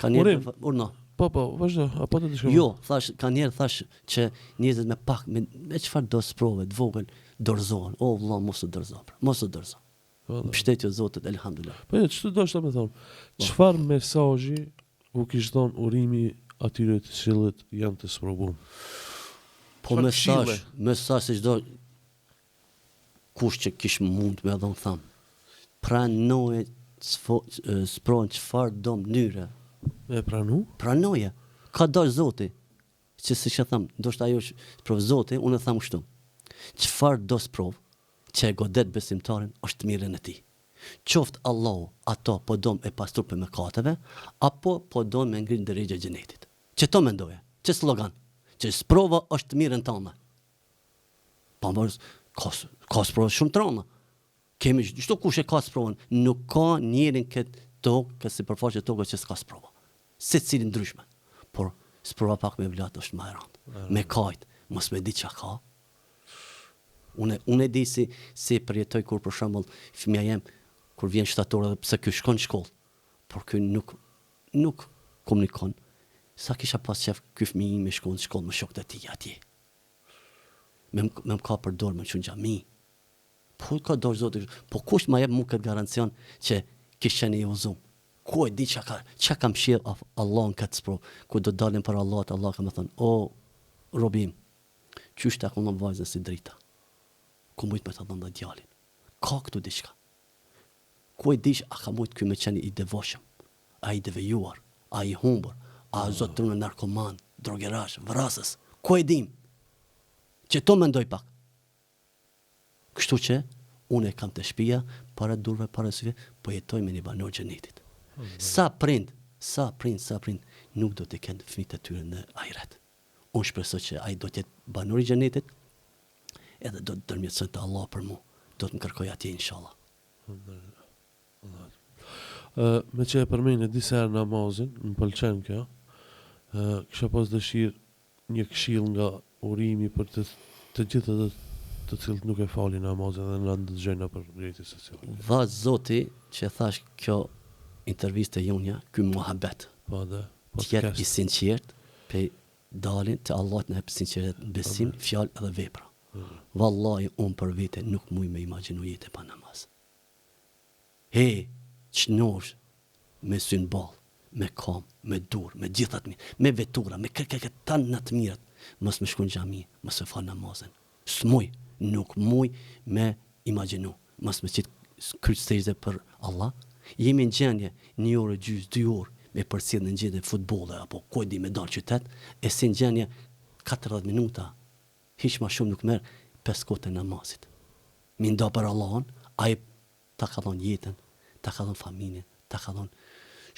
Ka njerë urna. Po, vazhdo, apo të shkojmë. Jo, ka njerë thash që njerëzit me pak me çfarë do sprove të vogël dorëzohen. O vëlla mos u dorëzo. Mos u dorëzo. Mbështetje Zotit elhamdulillah. Po ç'të dosh ta më thon? Çfarë mesazhi u kish dhënë urimi atyre të cilët janë të sprovuar? Po mesazh se çdo kush që kish mund me dhon tham. Pranoje sprovën çfarë do mënyre. Me pranu? Pranoje. Ka dash Zoti. Që si që tham, ndoshta ajo sprov Zoti, unë e tham kështu. Çfarë do sprov që e godet besimtarin është mirën e tij. Qoftë Allahu ato po dom e pastru për mëkateve, apo po dom me ngrit drejtë e xhenetit. Që to mendoje, që slogan, që sprova është mirën tënde. Po mos ka sprova shumë trona. Kemi çdo kush e ka sprovën, nuk ka njërin këtë tokë, si përfaqe tokës që s'ka sprova. Secili ndryshme. Por sprova pak me vlat është më e rëndë. Me kajt, mos me di çka ka. Unë e di si përjetoj kur për shembull fëmia jem kur vjen shtator edhe pse ky shkon në shkollë, por ky nuk komunikon. Sa kisha pas qef ky fëmijë me shkon në shkollë me shokët e tij atje. Me ka për dorë me çun xhami. Po ka dorë Zoti, po kush ma jep mua këtë garancion që kish qenë i uzum. Ku e di çka kam shir Allahun këtë sprov, ku do dalim për Allah ka më thënë, o robim, qysh ta kullon vajzën si drita. Ku mujt me të dhënë djalin. Ka këtu diçka. Ku e dish a ka mujt ky me qenë i devoshëm, a i devijuar, a i humbur, a zotrunë narkoman, drogerash, vrasës. Ku e dim? Që to mendoj pak. Kështu që unë e kam të shtëpia para durve, para syve, po jetoj me një banor xhenetit. Sa prind nuk do të kenë fëmijët e tyre në ahiret. Unë shpresoj që ai do të jetë banori i xhenetit, edhe do të dërmjetësoj te Allah për mua. Do të më kërkoj atje inshallah. Me që e përmeni disa herë namazin, më pëlqen kjo, kisha pas dëshirë një këshill nga urimi për të gjithë të cilët nuk e falin namazin dhe në ndëgjojnë për rrjetet sociale. Dha Zoti që thash kjo intervistë jonja, ky muhabet. Po dhe tjetë i sinqert, pe dalin të Allah në hep sinqeret besim, fjalë edhe vepra. Wallahi unë për vete nuk muj me imagjinu jetë pa namaz. Ç'nosh me syn ball, me kam, me dur, me gjithat mirë, me vetura, me këtë tanë në të mirët, mos më shkon xhami, mos më fal namazin. S'muj, nuk muj me imagjinu, mos më qitë kryqësejze për Allah. Jemi në gjendje 1 orë gjys, 2 orë me përcjell në gjendje futbolle apo ku e di me dalë qytet, e si në gjendje 40 minuta, hiç më shumë nuk merr 5 kohë namazit. Mi nda për Allahun, ai ta ka dhënë jetën, ta ka dhënë familjen, ta ka dhënë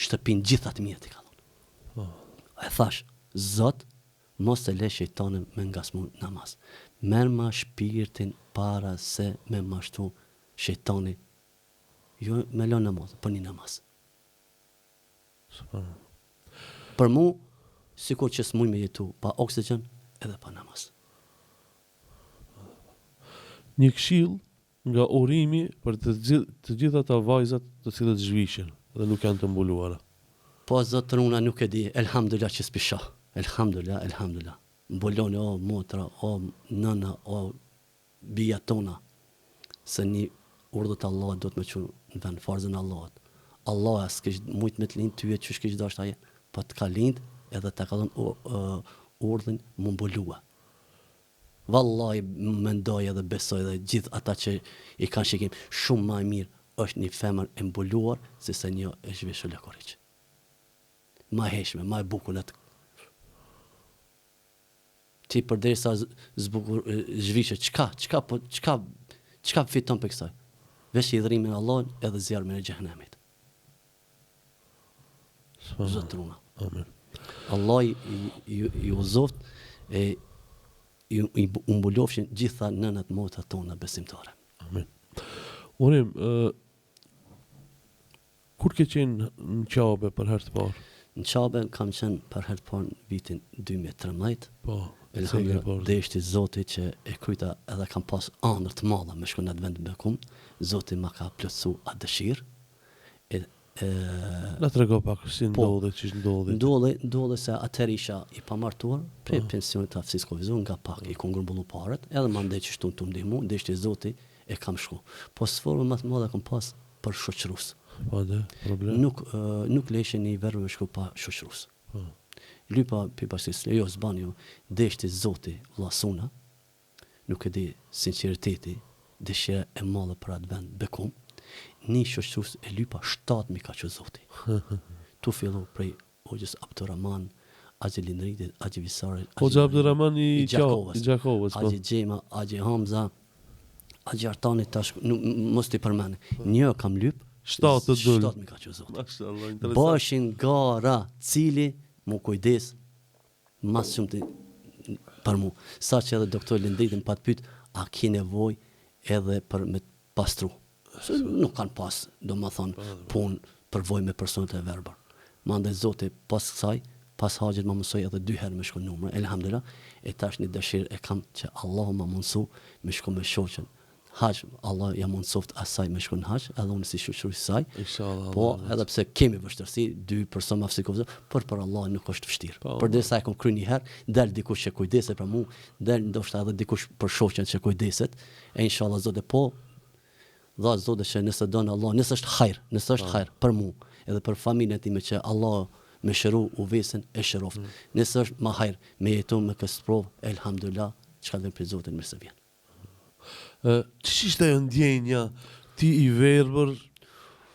shtëpinë gjitha të mirë të ka dhënë. E thash, Zot, mos e le shejtanin me ngasmu namaz. Merr ma shpirtin para se me mashtu shejtani. Jo me lë namaz, për një namaz. Për mu, sikur që s'muj me jetu pa oksigjen edhe pa namaz. Një këshill nga urimi për të gjitha ata vajzat të cilët zhvishin dhe nuk janë të mbuluara. Po zotëruna nuk e di, elhamdulillah që s'pisha. Elhamdulillah. Mbuloni o motra, o nëna, o bija tona. Se një urdhët Allah do të me qunë në vend farzën Allahut. Allah s'kish mujt me të lind ty e që shkish dasht aje, po të ka lind edhe ta ka dhënë urdhën më mbulua. Vallahi mendoj edhe besoj edhe gjithë ata që i kanë shikim shumë më mirë është një femër e mbuluar se sa një e zhveshur lakoriç. Ma heshme, ma e bukur atë. Ti përderisa zbukur zhvishe, çka fiton për kësaj? Veç i dhrimin Allahun edhe zjarmin e xhehenemit. Zotruna. Amen. Allah ju uzoft e ju mbulofshin gjitha nënat motra tona besimtare. Amen. Urim, kur ke qenë në Qabe për herë të parë? Në Qabe kam qenë për herë të parë në vitin 2013. Po. Elhamdulillah, deshti Zoti që e kryta edhe kam pas ëndër të madha me shkon atë vend Bekum. Zoti ma ka plotsu atë dëshirë. Na trego pak si ndodhe, ç'ish ndodhi. Ndodhe se atëherë isha i pamartuar, prej pensionit të aftësisë kovizor, nga pak i kon grumbullu parat, edhe mandej që shtu të ndihmu, deshti Zoti e kam shku. Po sforma më të madhe kam pas për shoqërus. Po dhe, problem. Nuk leshe një verë me shku pa shoqërus. Lypa pipasis, jo zban jo, deshti Zoti vllasuna, nuk e di sinqeriteti, dëshira e madhe për atë vend Bekum. Një shoqërus e lypa 7.000 ka që Zoti. Tu fillu prej Hoxhës Abdurrahman, Axhi Lindritit, Axhi Visarit, Hoxha Abdurrahman i Gjakovës, Axhi Xhema, Axhi Hamza, Axhi Artani tash mos ti përmend. Një kam lyp 7.000 ka që Zoti. Mashallah, interesant. Bashin gara, cili mu kujdes mas shumë për mu. Sa që edhe doktor Lindritin pat pyet, a ki nevojë edhe për me pastru. Se nuk kanë pas, do më thonë, punë përvoj me personet e verbar. Mandej Zoti pas kësaj, pas haxhit më mësoj edhe 2 herë me shku numër, elhamdulillah, e tash një dëshirë e kam që Allahu më mundsu me shku me shoqen. Haxh, Allah ja mundsoft asaj me shku në haxh, edhe unë si shoqëri saj. Inshallah. Po, edhe pse kemi vështirësi, 2 persona afsikovë, por për Allah nuk është vështirë. Përderisa e kam kryer një herë, dal dikush që kujdeset për mua, dal ndoshta edhe dikush për shoqen që kujdeset, e inshallah Zoti po dha Zoti që nëse don Allah, nëse është hajr për mua, edhe për familjen time që Allah me shëru u vesën e shëroft. Nëse është më hajr me jetu me këtë provë, elhamdulillah, çka vjen për Zotin mirë se vjen. Që ishte e ndjenja ti i verbër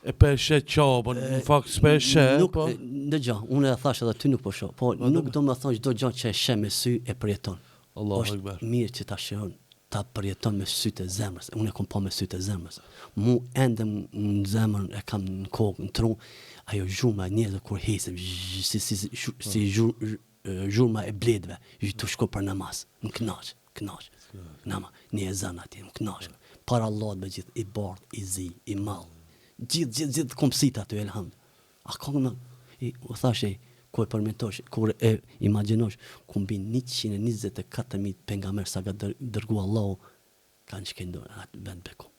e peshe Qabën, në fakt s'peshe, po? Dëgja, unë e thash edhe ty nuk po shoh, po nuk do më thonë çdo gjë që e sheh me sy e përjeton. Allahu Akbar. Mirë që ta shihon, ta përjeton me sytë e zemrës. Unë e kam pa me sytë e zemrës. Mu ende në zemrën e kam në kokë, në tru, ajo zhurma e njerëzve kur hesem, si zhurma e bledve, të shko për namaz, më knaq. Nama, një ezan atje, më knaq. Para Allahut me gjithë, i bardh, i zi, i mall. Gjithë kompsit aty, elhamd. A ka më, u thashe, ku e përmentosh, kur e imagjinosh, ku mbi 124.000 pejgamber sa ka dërgu Allahu, kanë shkendon atë vend Bekum.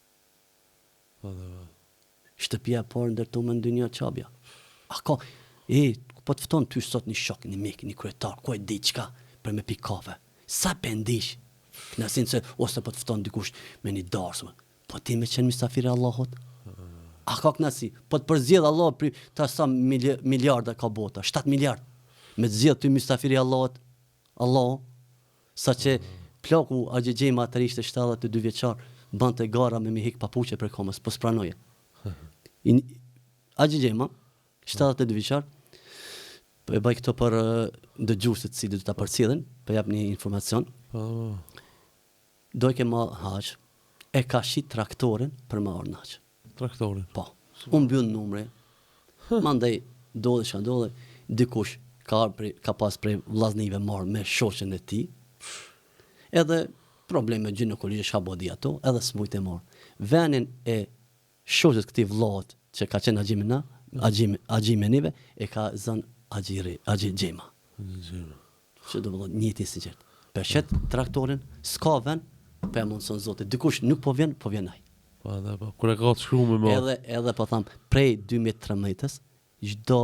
Shtëpia e parë ndërtuar në dynja Qabja. A ka, po të fton ty sot një shok, një mik, një kryetar, ku e di çka për me pi kafe. Sa pendish? Knasin se ose po të fton dikush me një darsë. Po ti me qenë mysafiri Allahut? A ka knasi? Po të përzjedh Allah për ta sa miliarda ka bota, 7 miliard. Me të zjedh ty mysafiri Allahut, Allah, sa që plaku Axhi Xhema atër ishte 72 vjeçar, bante gara me mi hik papuqe për komës, po s'pranoje. Axhi Xhema, 72 vjeçar, e baj këto për dëgjuesit si do ta përcjellin, për jap një informacion. Do ke marr haç, e ka shit traktorin për më orë haç. Traktorin? Po. Unë mbyll numre, mandej dole, dikush ka pas prej vllaznive marrë me shoqen e tij, edhe probleme gjinekologjike shka bodi ato, edhe s'mujt e marrë. Venin e shoqës këtij vllaut që ka qenë Axhi Menive, e ka zënë Axhi Xhema. Që do më thonë njëti si qëtë. Për shetë traktorin, s'ka ven, për e mundëson Zotit. Dikush nuk po vjen aj. Kure ka të shkru me ma. Edhe po thamë, prej 2013, çdo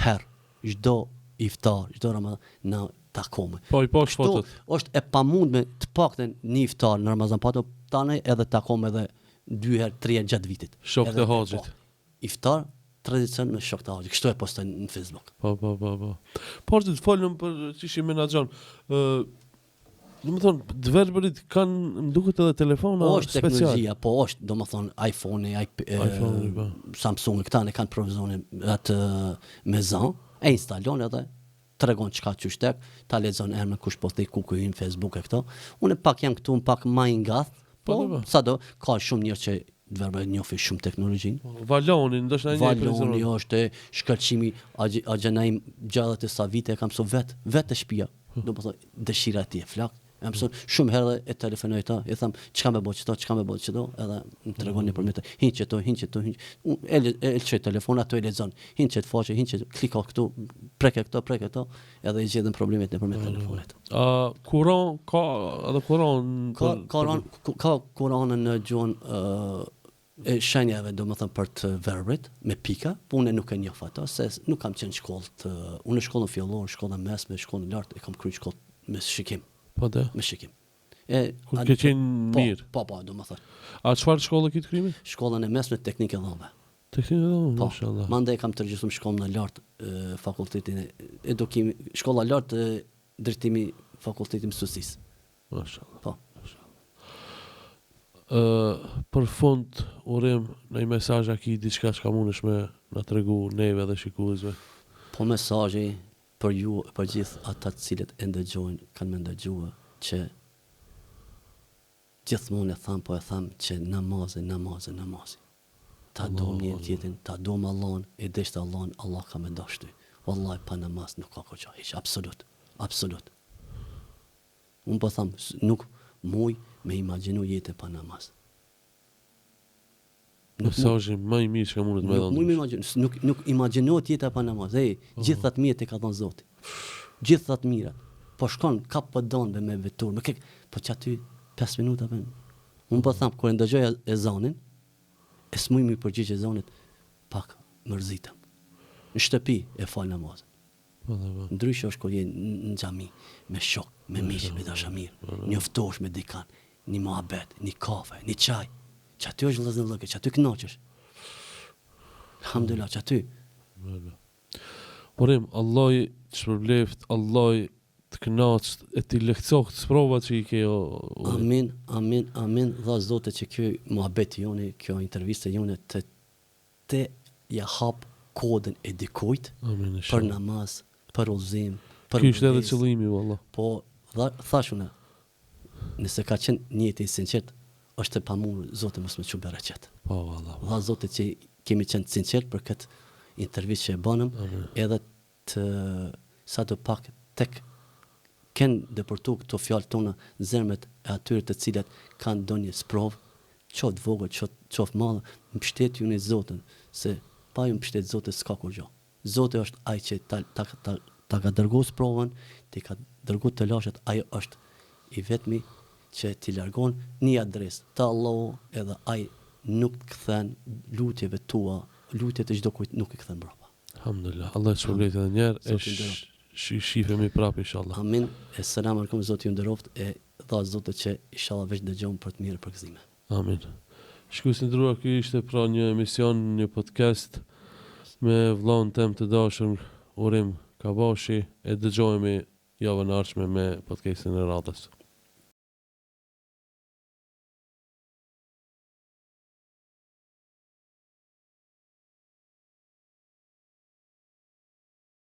herë, çdo iftar, çdo Ramazan, na takome. Po i posh fotot. Është e pamundme të paktën një iftar në Ramazan, pato tani edhe takome edhe 2 herë, 3 herë gjatë vitit. Shok të haxhit. Iftar, tradicion me shok të audio. Kështu e postoj në Facebook. Po. Por të folëm për çishi menaxhon. Do të thonë, developerit kanë më duket edhe telefona është special. Teknologjia, po është, do të thonë iPhone, Samsung, këta ne kanë provizionin atë me zan, e instalon edhe tregon çka qysh tek, ta lexon emrin kush postoi ku në Facebook e këto. Unë pak jam këtu, pak më i ngath, po sado ka shumë njerëz që verbë njohin shumë teknologjinë. Valoni, ndoshta një Valoni është shkëlqimi, agjenaim gjallat e sa vite kam mësuar vetë shtëpia. Do të thotë dëshira e tij e flak. Jam mësuar shumë herë e telefonoj ta, i them çka më bëj çto, edhe më tregon nëpërmjet hin çeto. El çet telefon ato e lexon. Hin çet faqe, kliko këtu, prek këto, edhe i gjetën problemet nëpërmjet telefonit. Kuran ka edhe Kuran ka Kuranën në gjuhën e shenjave, do më thëmë për të verbrit, me pika, po unë nuk e njoh ato, se nuk kam qenë shkollë unë shkollën fillor, shkollën mesme, shkollën lartë, e kam kryer shkollë me shikim. Po dhe? Me shikim. Kur ke qenë mirë? Po, do më thëmë. A çfarë shkollë ke të krimi? Shkollën e mesme teknike dhombe. Teknike dhombe, mashallah. Mandej kam tërgjithësuar shkollën e lartë, fakultetin e edukimit, shkolla e lartë drejtimi fakultetit mësuesisë. Mashallah. Po. Për fund urim në një mesazh aki diçka që mundesh me na tregu neve dhe shikuesve. Po mesazhi për ju, për gjithë ata të cilët e ndëgjojnë, kanë më ndëgjuar që gjithmonë e tham që namazi. Ta do një tjetrin, ta do Allahun, e desh të Allahun, Allah ka më dash ty. Wallahi pa namaz nuk ka gjë, hiç, absolut. Unë po tham, nuk muj me imagjinu jetën pa namaz. Mesazhi më i mirë që mundet me dhënë. Nuk imagjinohet jeta pa namaz. Gjithë ato mirë e ka dhënë Zoti. Gjithë ato mirë. Po shkon kap po donve me vetur, po çaty 5 minuta bën. Unë po tham kur ndëgjoj ezanin, e smuj mi përgjigj ezanit, pak mërzitem. Në shtëpi e fal namazin. Ndryshe është kur je në xhami me shok, me miq, me dashamir, njoftosh me dikan, një muhabet, një kafe, një çaj. Çaty është vëllazën lëkë, çaty kënaqesh. Alhamdulillah, çaty. Porim, Allah të shpërbleft, Allah të kënaqë, e të lehtësoft sprovat që i ke. Amin. Dha Zotë që kjo muhabet jone, kjo interviste jone të ja hap kodën e dikujt për namaz, për udhëzim, për ky është edhe qëllimi valla. Po thash unë, nëse ka qenë një jetë i sinqert, është e pamundur Zoti mos më çu bereqet. Po valla. Dha Zoti që kemi qenë të sinqert për këtë intervistë që e bënëm, edhe të sa do pak tek kënë dëpërtu këto fjalë tona në zemrat e atyre të cilat kanë ndonjë sprov, qoftë vogël, qoftë madhe, mbështet ju në Zotin, se pa ju mbështet Zoti s'ka kur gjë. Zoti është ai që ta ka dërguar sprovën, ti ka dërguar të lashet, ai është i vetmi që ti largon një adresë të Allahu, edhe ai nuk të kthen lutjeve tua, lutjet e çdo kujt nuk i kthen mbrapa. Alhamdulillah. Allah të shpërblet edhe një herë, shifemi prapë inshallah. Amin. Selam aleikum, Zoti ju nderoft, e dha Zoti që inshallah veç dëgjojmë për të mirë përgëzime. Amin. Shikues të nderuar, ky ishte pra një emision, një podcast me vllahun tem të dashur Urim Kabashi, e dëgjohemi javën e ardhshme me podcastin e radhës.